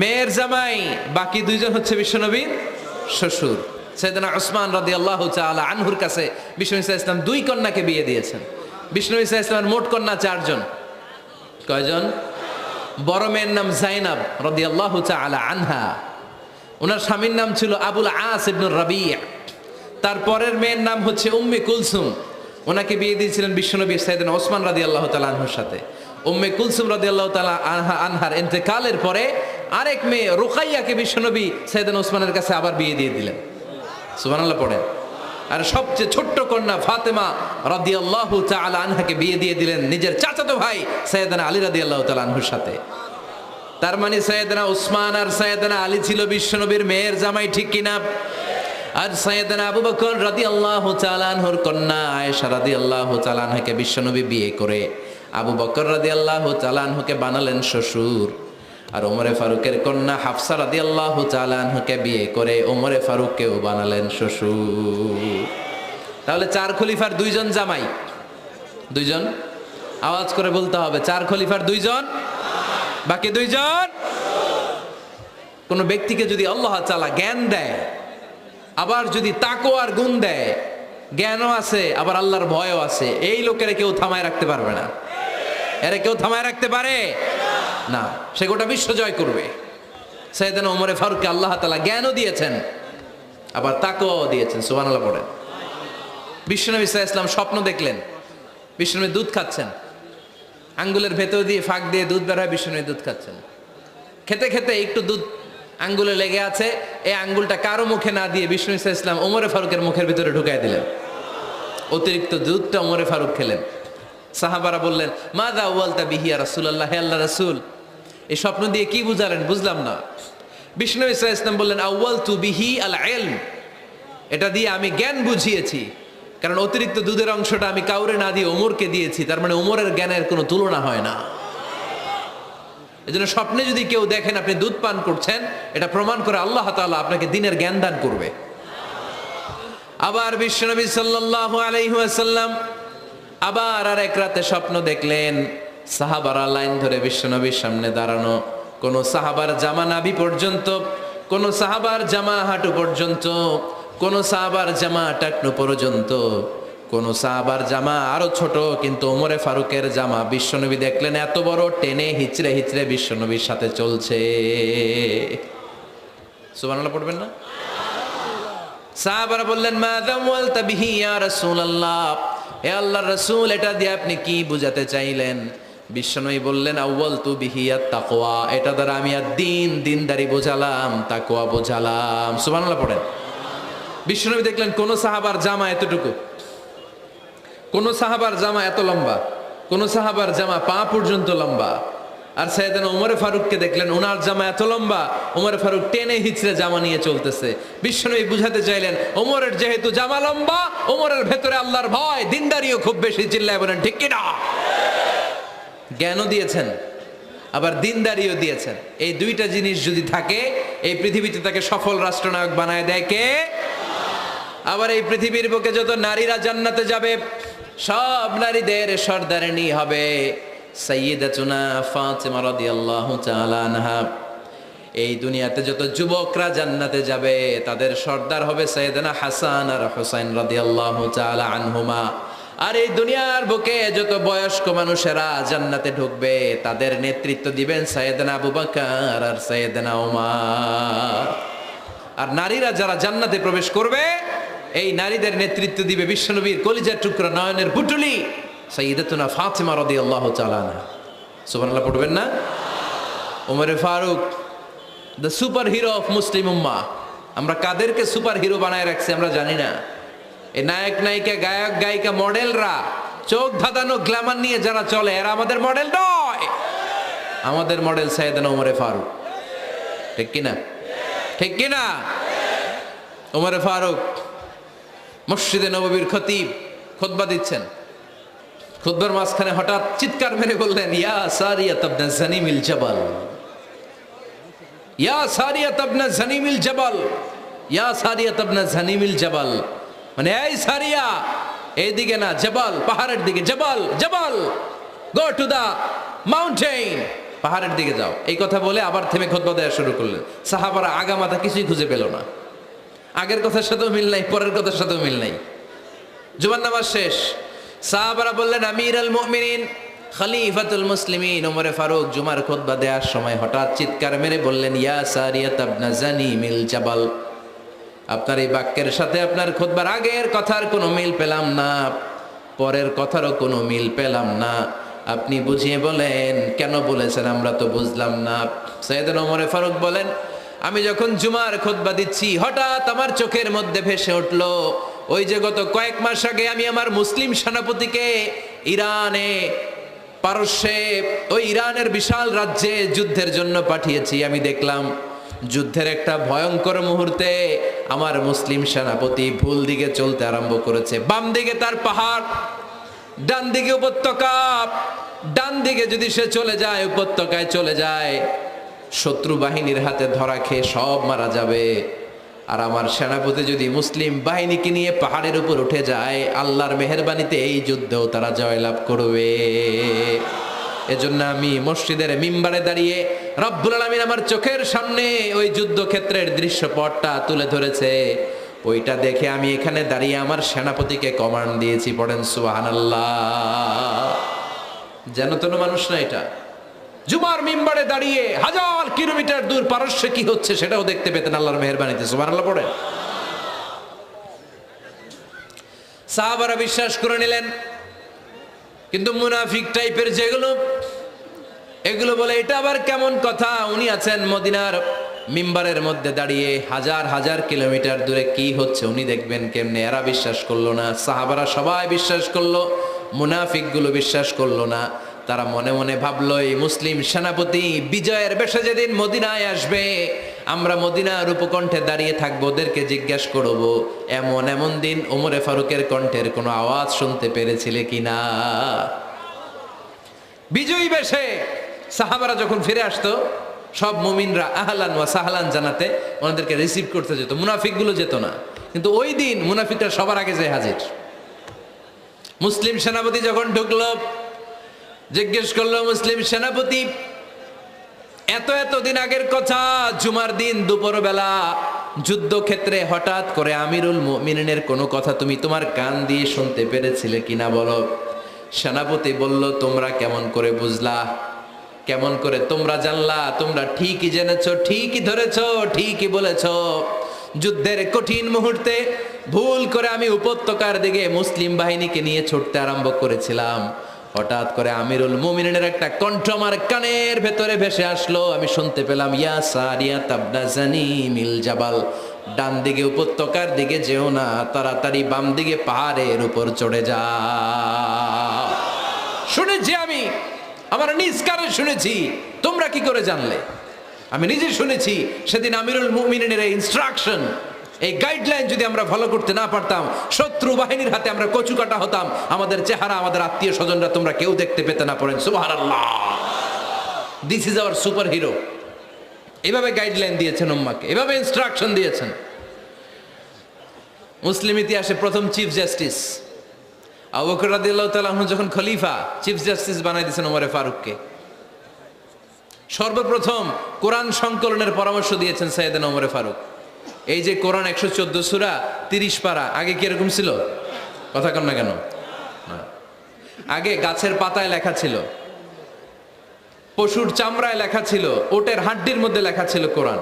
মেয়ের জামাই, বাকি 2 জন হচ্ছে বিশ্বনবীর শ্বশুর। সাইয়েদনা উসমান রাদিয়াল্লাহু তাআলা আনহুর কাছে বিশ্বনবী সাল্লাল্লাহু আলাইহি ওয়াসাল্লাম 2 কন্যাকে বিয়ে দিয়েছেন। বিশ্বনবী সাল্লাল্লাহু আলাইহি ওয়াসাল্লামের মোট কন্যা 4 জন। কয়জন? বড় মেয়ের নাম যায়েনব রাদিয়াল্লাহু তাআলা আনহা, ওনার স্বামীর নাম ছিল আবুল আস ইবনে রাবি'। তারপরের মেয়ের নাম হচ্ছে উম্মে কুলসুম, ওনাকে বিয়ে দিয়েছিলেন বিশ্বনবী সাইয়েদনা ওসমান রাদিয়াল্লাহু তাআলা আনহুর সাথে। উম্মে কুলসুম রাদিয়াল্লাহু তাআলা আনহার ইন্তেকালের পরে আরেক মেয়ে রুকাইয়াকে বিশ্বনবী সাইয়েদনা ওসমানের কাছে আবার বিয়ে দিয়ে দিলেন। সুবহানাল্লাহ পড়েন। আর সবচেয়ে ছোট্ট কন্যা ফাতেমা রাদিয়াল্লাহু তাআলা আনহাকে বিয়ে দিয়ে দিলেন নিজের চাচাতো ভাই সাইয়েদনা আলী রাদিয়াল্লাহু তাআলা আনহুর সাথে। তার মানে সাইয়েদনা ওসমান আর সাইয়েদনা আলী ছিল বিশ্বনবীর মেয়ের জামাই, ঠিক কিনা? আর সাইয়েদনা আবু বকর রাদিয়াল্লাহু তাআলা আনহুর কন্যা আয়েশা রাদিয়াল্লাহু তাআলা আনহাকে বিশ্বনবী বিয়ে করে আবু বকর রাদিয়াল্লাহু তাআলা আনহুকে বানালেন শ্বশুর। আর ওমরে ফারুকের কন্যা হাফসা রাদিয়াল্লাহু তাআলা আনহাকে বিয়ে করে ওমরে ফারুককেও বানালেন শ্বশুর। তাহলে 4 খলিফার 2 জন জামাই। 2 জন, আওয়াজ করে বলতে হবে, 4 খলিফার 2 জন, বাকি 2 জন। কোন ব্যক্তিকে যদি আল্লাহ তাআলা জ্ঞান দেয়, আবার যদি তাকওয়ার গুণ দেয়, জ্ঞানও আছে আবার আল্লাহর ভয়ও আছে, এই লোকেরা কেউ থামায় রাখতে পারবে না। এরা কেউ থামায় রাখতে পারে না, সে গোটা বিশ্ব জয় করবে। সাইয়েদনা ওমর ফারুককে আল্লাহ তাআলা জ্ঞানও দিয়েছেন, আবার তাকওয়াও দিয়েছেন। সুবহানাল্লাহ পড়েন। বিশ্বনবী সাল্লাল্লাহু আলাইহি ওয়াসাল্লাম স্বপ্ন দেখলেন, বিশ্বনবী দুধ খাচ্ছেন, আঙ্গুলের ভেতর দিয়ে ফাঁক দিয়ে দুধ বের হয়, বিশ্বনবী দুধ খাচ্ছেন। খেতে খেতে একটু দুধ আঙ্গুলে লেগে আছে, এই আঙ্গুলটা কারো মুখে না দিয়ে বিশ্বনবী সাল্লাল্লাহু আলাইহি ওয়াসাল্লাম ওমর ফারুকের মুখের ভিতরে ঢুকাই দিলেন। অতিরিক্ত দুধটা ওমর ফারুক খেলেন। সাহাবারা বললেন, মাযা ওয়ালতা বিহি ইয়া রাসূলুল্লাহ, হে আল্লাহর রাসূল, এই স্বপ্ন দিয়ে কি বুঝালেন? বুঝলাম না। বিশ্বনবী সাল্লাল্লাহু আলাইহি ওয়াসাল্লাম বললেন, আউয়ালতু বিহি আল ইলম, এটা দিয়ে আমি জ্ঞান বুঝিয়েছি, কারণ অতিরিক্ত দুধের অংশটা আমি কাউরে না দিয়ে ওমরকে দিয়েছি, তার মানে ওমরের জ্ঞানের কোনো তুলনা হয় না। এজন্য স্বপ্নে যদি কেউ দেখেন আপনি দুধ পান করছেন, এটা প্রমাণ করে আল্লাহ তাআলা আপনাকে দ্বীনের জ্ঞান দান করবে। আবার বিশ্বনবী সাল্লাল্লাহু আলাইহি ওয়াসাল্লাম আবার আর এক রাতে স্বপ্ন দেখলেন, সাহাবারা লাইন ধরে বিশ্বনবীর সামনে দাঁড়ানো। কোন সাহাবার জামা নাভি পর্যন্ত, কোন সাহাবার জামা হাঁটু পর্যন্ত, কোন সাহাবার জামা টাকনু পর্যন্ত, কোন সাহাবার জামা আরো ছোট, কিন্তু ওমরে ফারুকের জামা বিশ্বনবী দেখলেন এত বড়, টেনে হিচড়ে হিচড়ে বিশ্বনবীর সাথে চলছে। সুবহানাল্লাহ পড়বেন না? সাহাবারা বললেন মাযা ওয়ালতা বিহি ইয়া রাসূলুল্লাহ, হে আল্লাহর রাসূল, এটা দিয়ে আপনি কি বুঝাতে চাইলেন? বিশ্বনবী বললেন আউয়ালতু বিহি আত-তাকওয়া, এটা দ্বারা আমি দ্বীন, দ্বীনদারি বোঝালাম, তাকওয়া বোঝালাম। সুবহানাল্লাহ পড়েন। বিশ্বনবী দেখলেন কোন সাহাবার জামা এতটুকু, কোন সাহাবার জামা এত লম্বা, কোন সাহাবার জামা পা পর্যন্ত লম্বা। আর সাইয়েদনা ওমর ফারুককে দেখলেন ওনার জামা এত লম্বা, ওমর ফারুক টেনে হিচড়ে জামা নিয়ে চলতেছে। বিশ্বনবী বুঝাতে চাইলেন ওমরের যেহেতু জামা লম্বা, ওমরের ভেতরে আল্লাহর ভয়, দ্বীনদারিও খুব বেশি। চিল্লায় বলেন ঠিক কিনা? জ্ঞানও দিয়েছেন, আবার দ্বীনদারিও দিয়েছেন। এই দুইটা জিনিস যদি থাকে, এই পৃথিবীতে তাকে সফল রাষ্ট্রনায়ক বানায় দেয় কে? আবার এই পৃথিবীর বুকে যত নারীরা জান্নাতে যাবে, সব নারীদের সর্দারিনী হবে সাইয়্যিদাতুনা ফাতিমা রাদিয়াল্লাহু তাআলা আনহা। এই দুনিয়াতে যত যুবকরা জান্নাতে যাবে, তাদের সর্দার হবে সাইয়েদনা হাসান আর হুসাইন রাদিয়াল্লাহু তাআলা আনহুমা। আর এই দুনিয়ার বুকে যত বয়স্ক মানুষেরা জান্নাতে ঢুকবে, তাদের নেতৃত্ব দিবেন সাইয়েদনা আবু বকর আর সাইয়েদনা ওমর। আর নারীরা যারা জান্নাতে প্রবেশ করবে, এই নারীদের নেতৃত্ব দিবে বিশ্বনবীর কলিজার টুকরা, নয়নের পুটুলি সাইয়্যিদাতুনা ফাতিমা রাদিয়াল্লাহু তাআলা আনহা। সুবহানাল্লাহ পড়বেন না? Omar Farooq, the super hero of Muslim ummah. আমরা কাদেরকে সুপার হিরো বানায় রাখছি আমরা জানি না। এই নায়ক নায়িকা, গায়ক গায়িকা, মডেলরা, চোখ ধাঁধানো গ্ল্যামার নিয়ে যারা চলে, এরা আমাদের মডেল নয়। আমাদের মডেল সাইয়েদনা ওমর ফারুক। ঠিক কিনা? ঠিক কিনা? ওমর ফারুক মসজিদে নববীর খতিব, খুতবা দিচ্ছেন। খুতবার মাঝখানে হঠাৎ চিৎকার মেরে বললেন ইয়া সারিয়াত ইবনে জানিমিল জাবাল, ইয়া সারিয়াত ইবনে জানিমিল জাবাল, ইয়া সারিয়াত ইবনে জানিমিল জাবাল। মানে এই সারিয়া, এইদিকে না, জাবাল পাহাড়ের দিকে, জাবাল জাবাল, গো টু দা মাউন্টেন, পাহাড়ের দিকে যাও। এই কথা বলে আবার থেমে খুতবা দেওয়া শুরু করলেন। সাহাবারা আগামাথা কিছুই খুঁজে পেল না। আগের কথার সাথেও মিল নাই, পরের কথার সাথেও মিল নাই। জুমার নামাজ শেষ। সাহাবারা বললেন আমির আল মুমিনিন, খলিফাতুল মুসলিমিন ওমর ফারুক জুমার খুতবা দেওয়ার সময় হঠাৎ চিৎকার মেরে বললেন ইয়া সারিয়াত ইবনে জানিমিল জাবাল। আপনার এই বাক্যের সাথে আপনার খুতবার আগের কথার কোনো মিল পেলাম না, পরের কথারও কোনো মিল পেলাম না। আপনি বুঝিয়ে বলেন কেন বলেছেন, আমরা তো বুঝলাম না। সাইয়েদনা ওমর ফারুক বলেন আমি যখন জুমার খুতবা দিচ্ছি, হঠাৎ আমার চোখের মধ্যে ভেসে উঠল ওই যে গত কয়েক মাস আগে আমি আমার মুসলিম সেনাপতিকে ইরানে, পারস্যে, ওই ইরানের বিশাল রাজ্যে যুদ্ধের জন্য পাঠিয়েছি। আমি দেখলাম যুদ্ধের একটা ভয়ঙ্কর মুহূর্তে আমার মুসলিম সেনাপতি ভুল দিকে চলতে আরম্ভ করেছে। বাম দিকে তার পাহাড়, ডান দিকে উপত্যকা। ডান দিকে যদি সে চলে যায়, উপত্যকায় চলে যায়, শত্রু বাহিনীর হাতে ধরা খেয়ে সব মারা যাবে। আর আমার সেনাপতি যদি মুসলিম বাহিনীকে নিয়ে পাহাড়ের উপর উঠে যায়, আল্লাহর মেহেরবানিতে এই যুদ্ধেও তারা জয়লাভ করবে। এজন্য আমি মসজিদের মিম্বারে দাঁড়িয়ে রব্বুল আলামিন আমার চোখের সামনে ওই যুদ্ধক্ষেত্রের দৃশ্যপটটা তুলে ধরেছে, ওইটা দেখে আমি এখানে দাঁড়িয়ে আমার সেনাপতিকে কমান্ড দিয়েছি। পড়েন সুবহানাল্লাহ। যেন তেন মানুষ না এটা। জুমার মিম্বারে দাঁড়িয়ে হাজার কিলোমিটার দূর পারস্যে কি হচ্ছে সেটাও দেখতে পেতেন আল্লাহর মেহেরবানিতে। সুবহানাল্লাহ পড়ে। সাহাবারা বিশ্বাস করে নিলেন, কিন্তু মুনাফিক টাইপের যেগুলো, এগুলো বলে এটা আবার কেমন কথা, উনি আছেন মদিনার মিম্বারের মধ্যে দাঁড়িয়ে, হাজার হাজার কিলোমিটার দূরে কি হচ্ছে উনি দেখবেন কেমনে। এরা বিশ্বাস করলো না, সাহাবারা সবাই বিশ্বাস করলো, মুনাফিক গুলো বিশ্বাস করলো না। তারা মনে মনে ভাবলো এই মুসলিম সেনাপতি বিজয়ের বেশে যেদিন মদিনায় আসবে, আমরা মদিনার উপকণ্ঠে দাঁড়িয়ে থাকবো, ওদেরকে জিজ্ঞাসা করব এমন এমন দিন ওমরে ফারুকের কণ্ঠের কোনো আওয়াজ শুনতে পেরেছিলে কিনা। বিজয়ী বেশে সাহাবারা যখন ফিরে আসতো, সব মুমিনরা আহলান ওয়া সাহলান জানাতে ওনাদেরকে রিসিভ করতে যেত, মুনাফিকগুলো যেত না। কিন্তু ওই দিন মুনাফিকরা সবার আগে যায় হাজির। মুসলিম সেনাপতি যখন ঢুকলো, জিজ্ঞেস করলো মুসলিম সেনাপতি, এত দিন আগের কথা, জুমার দিন দুপুরবেলা যুদ্ধক্ষেত্রে হঠাৎ করে আমিরুল মুমিনিনের কোনো কথা তুমি তোমার কান দিয়ে শুনতে পেরেছিলে কিনা বলো। সেনাপতি বলল, তোমরা কেমন করে বুঝলা, কেমন করে তোমরা জানলা? তোমরা ঠিকই জেনেছো, ঠিকই ধরেছো, ঠিকই বলেছো। যুদ্ধের কঠিন মুহূর্তে ভুল করে আমি উপত্যকার দিকে মুসলিম বাহিনীকে নিয়ে ছুটতে আরম্ভ করেছিলাম। হঠাৎ করে আমিরুল মুমিনিনের একটা কণ্ঠ আমার কানের ভেতরে ভেসে আসলো। আমি শুনতে পেলাম, ইয়া সারিয়া তাবনা জানিমিল জাবাল, ডান দিকে উপত্যকার দিকে যেও না, তাড়াতাড়ি বাম দিকে পাহাড়ের উপর চড়ে যাও। শুনেছি আমি, আমার নিজ কানে শুনেছি। তোমরা কি করে জানলে? আমি নিজে শুনেছি। সেদিন আমিরুল মুমিনিনের এই ইনস্ট্রাকশন, এই গাইডলাইন যদি আমরা ফলো করতে না পারতাম, শত্রু বাহিনীর হাতে আমরা কচুকাটা হতাম। আমাদের চেহারা, আমাদের আত্মীয় স্বজনরা তোমরা কেউ দেখতে পেতে না। পড়েন সুবহানাল্লাহ। This is our super hero. এভাবে গাইডলাইন দিয়েছেন উম্মাকে, এভাবে ইনস্ট্রাকশন দিয়েছেন। মুসলিম ইতিহাসে প্রথম চিফ জাস্টিস আবু বকর রাদিয়াল্লাহু তাআলা আনহু যখন খলিফা, চিফ জাস্টিস বানাই দিয়েছেন ওমরে ফারুককে। সর্বপ্রথম কোরআন সংকলনের পরামর্শ দিয়েছেন সাইয়েদনা ওমরে ফারুক। এই যে কোরআন 114 সূরা 30 পারা, আগে কি এরকম ছিল? কথা কন না কেন? আগে গাছের পাতায় লেখা ছিল, পশুর চামড়ায় লেখা ছিল, ওটের হাড্ডির মধ্যে লেখা ছিল কোরআন।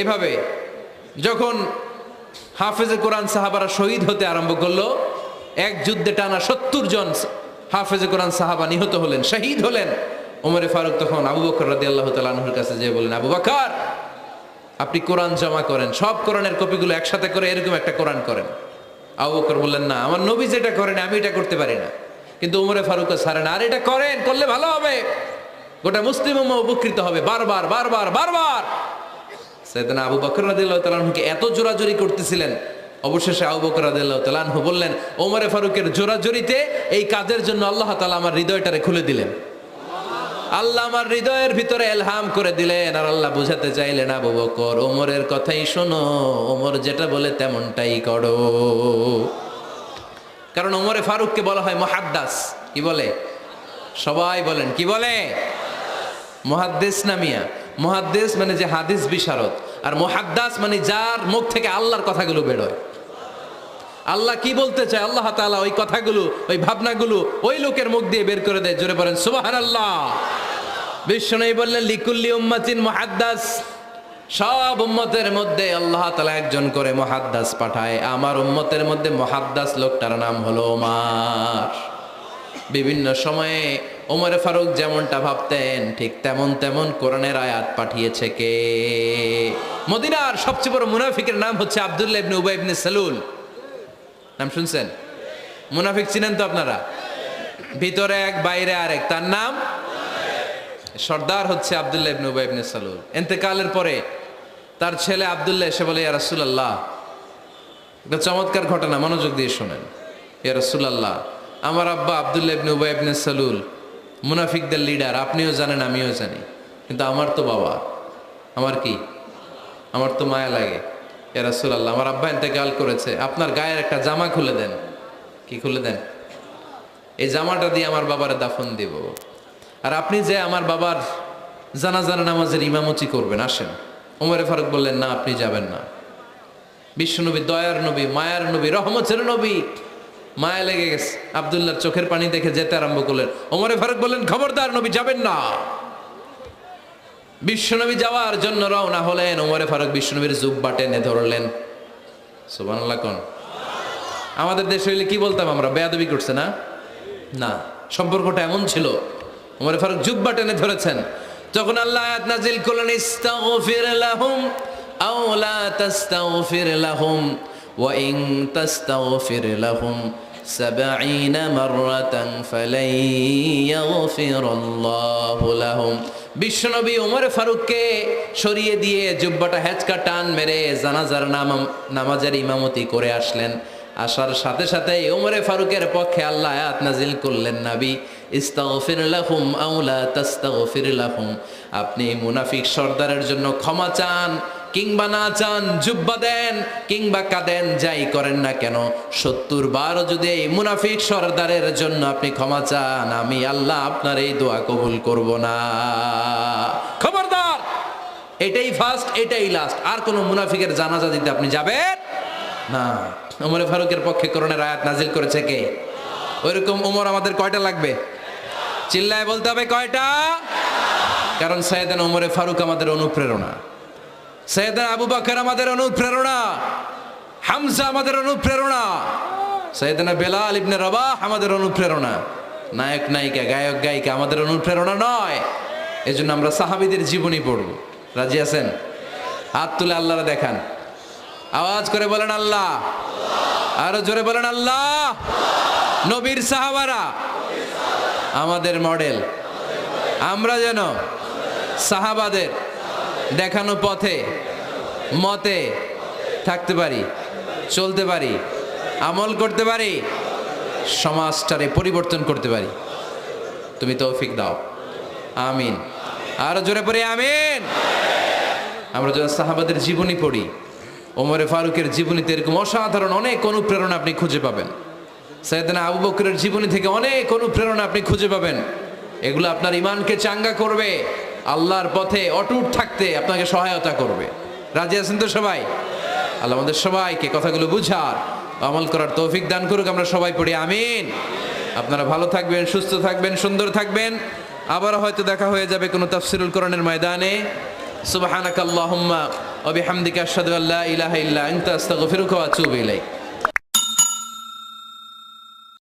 এভাবে যখন হাফেজে কোরআন সাহাবারা শহীদ হতে আরম্ভ করলো, এক যুদ্ধে টানা 70 জন হাফেজে কোরআন সাহাবা নিহত হলেন, শহীদ হলেন। ওমরে ফারুক তখন আবু বকর রাদিয়াল্লাহু তাআলা আনহুর কাছে যেয়ে বলেন, আবু বকর, আপনি কোরআন জমা করেন, সব কোরআনের কপিগুলো একসাথে করে এরকম একটা কোরআন করেন। আবু বকর বললেন, না, আমার নবী যেটা করেন আমি এটা করতে পারি না। কিন্তু ওমরে ফারুক ছাড়ে না, আর এটা করেন, করলে ভালো হবে, গোটা মুসলিম উম্মাহ উপকৃত হবে। বারবার বারবার বারবার সাইয়েদনা আবু বকর রাদিয়াল্লাহু তাআলা আনহুকে এত জোরাজোরি করতেছিলেন, অবশেষে আবু বকর রাদিয়াল্লাহু তাআলা আনহু বললেন, ওমরে ফারুকের জোরাজোরিতে এই কাজের জন্য আল্লাহ তাআলা আমার হৃদয়টারে খুলে দিলেন। আল্লাহ আমার হৃদয়ের ভিতরে এলহাম করে দিলেন। আর আল্লাহ বুঝাতে চাইলেন, আবু বকর, ওমরের কথাই শোনো, ওমর যেটা বলে তেমনটাই করো। কারণ ওমরে ফারুককে বলা হয় মুহাদ্দিস। কি বলে? সবাই বলেন, কি বলে? মুহাদ্দিস না মিয়া? মুহাদ্দিস মানে যে হাদিস বিশারদ, আর মুহাদ্দিস মানে যার মুখ থেকে আল্লাহর কথাগুলো বেরোয়। আল্লাহ কি বলতে চায়, আল্লাহ তাআলা ওই কথাগুলো, ওই ভাবনাগুলো ওই লোকের মুখ দিয়ে বের করে দেয়। জোরে বলেন সুবহানাল্লাহ। বিশ্বনবী বললেন, লিকুল্লি উম্মাতিন মুহাদ্দিস, সব উম্মতের মধ্যে আল্লাহ তাআলা একজন করে মুহাদ্দিস পাঠায়। আমার উম্মতের মধ্যে মুহাদ্দিস লোকটার নাম হলো ওমর। বিভিন্ন সময়ে ওমরে ফারুক যেমনটা ভাবতেন, ঠিক তেমন কোরআনের আয়াত পাঠিয়েছে কে? মদিনার সবচেয়ে বড় মুনাফিকের নাম হচ্ছে আব্দুল্লাহ ইবনে উবাই ইবনে সালুল। নাম শুনছেন? মুনাফিক চিনেন তো আপনারা? ভিতরে এক, বাইরে আরেক, তার নাম সর্দার হচ্ছে আব্দুল্লাহ ইবনে উবাই ইবনে সালুল। ইন্তেকালের পরে তার ছেলে আব্দুল্লাহ এসে বলে, ইয়া রাসূলুল্লাহ, একটা চমৎকার ঘটনা, মনোযোগ দিয়ে শোনেন। ইয়া রাসূলুল্লাহ, আমার আব্বা আব্দুল্লাহ ইবনে উবাই ইবনে সালুল মুনাফিকদের লিডার, আপনিও জানেন আমিও জানি, কিন্তু আমার তো বাবা, আমার কি, আমার তো মায়া লাগে। ইয়া রাসূলুল্লাহ, আমার আব্বা ইন্তেকাল করেছে, আপনার গায়ের একটা জামা খুলে দেন। কি খুলে দেন? এই জামাটা দিয়ে আমার বাবার দাফন দিব, আর আপনি যে আমার বাবার জানাজার নামাজের ইমামতি করবেন, আসেন। ওমরে ফারুক বললেন, না, আপনি যাবেন না। বিশ্বনবী দয়ার নবী, মায়ার নবী, রহমতের নবী, মায়া লেগে গেছে, আব্দুল্লাহর চোখের পানি দেখে যেতে আরম্ভ করলেন। ওমরে ফারুক বললেন, খবরদার, নবী যাবেন না। বিশ্বনবী যাওয়ার জন্য রওনা হলেন। ওমরে ফারুক বিশ্বনবীর জুব্বা টেনে ধরলেন। সুবহানাল্লাহ কোন? আমাদের দেশে হইলে কি বলতাম আমরা? বেয়াদবি করছে না? না, সম্পর্কটা এমন ছিল। ওমরে ফারুক জুব্বা টেনে ধরেছেন। যখন আল্লাহ আয়াত নাজিল করলেন, ইস্তাগফির লাহুম আও লা তাস্তাগফির লাহুম ওয়া ইন তাস্তাগফির লাহুম 70 মাররাতান ফালাই ইয়াগফিরাল্লাহু লাহুম। বিশ্বনবী ওমরে ফারুককে সরিয়ে দিয়ে জুব্বাটা হেঁচকা টান মেরে জানাজার নামাজের ইমামতি করে আসলেন। আসার সাথে সাথে ওমরে ফারুকের পক্ষে আল্লাহ আয়াত নাজিল করলেন, নবী, ইস্তাগফির লাহুম আও লা তাস্তাগফির লাহুম, আপনি মুনাফিক সর্দারের জন্য ক্ষমা চান কিংবা নাচান, জুব্বা দেন কিংবা কাঁদেন, যাই করেন না কেন 70 বারও যদি এই মুনাফিক সরদারের জন্য আপনি ক্ষমা চান, আমি আল্লাহ আপনার এই দোয়া কবুল করব না। খবরদার, এটাই ফার্স্ট, এটাই লাস্ট। আর কোন মুনাফিকের জানাজা দিতে আপনি যাবেন না। ওমর ফারুকের পক্ষে করোনার আয়াত নাজিল করেছে কে? ওইরকম ওমর আমাদের কয়টা লাগবে? চিল্লায় বলতে হবে কয়টা? কারণ সাইয়েদনা ওমরে ফারুক আমাদের অনুপ্রেরণা, সাইয়েদনা আবু বকর আমাদের অনুপ্রেরণা, হামজা আমাদের অনুপ্রেরণা, সাইয়েদনা বেলাল ইবনে রবাহ আমাদের অনুপ্রেরণা। নায়ক নায়িকা, গায়ক গায়িকা আমাদের অনুপ্রেরণা নয়। এজন্য আমরা সাহাবীদের জীবনী পড়ব। রাজি আছেন? হাত তুলে আল্লাহরে দেখান, আওয়াজ করে বলেন আল্লাহ, আরো জোরে বলেন আল্লাহ। নবীর সাহাবারা আমাদের মডেল, আমরা যেন সাহাবাদের দেখানো পথে মতে থাকতে পারি, চলতে পারি, আমল করতে পারি, সমাজটারে পরিবর্তন করতে পারি। তুমি তৌফিক দাও, আমিন। আরো জোরে পড়ি আমিন। আমরা যখন সাহাবাদের জীবনী পড়ি, ওমরে ফারুকের জীবনীতে এরকম অসাধারণ অনেক অনুপ্রেরণা আপনি খুঁজে পাবেন। সাইয়েদনা আবু বকরের জীবনী থেকে অনেক অনুপ্রেরণা আপনি খুঁজে পাবেন। এগুলো আপনার ইমানকে চাঙ্গা করবে, আল্লাহর পথে অটুট থাকতে আপনাকে সহায়তা করবে। রাজি আছেন তো সবাই? আল্লাহ আমাদের সবাইকে কথাগুলো বুঝার, আমল করার তৌফিক দান করুক। আমরা সবাই পড়ি আমিন। আপনারা ভালো থাকবেন, সুস্থ থাকবেন, সুন্দর থাকবেন। আবার হয়তো দেখা হয়ে যাবে কোনো তাফসিরুল কোরআনের ময়দানে। সুবহানাকাল্লাহুম্মা ওয়া বিহামদিকা আশহাদু আল্লা ইলাহা ইল্লা আনতা আস্তাগফিরুকা ওয়া আতুবু ইলাইক।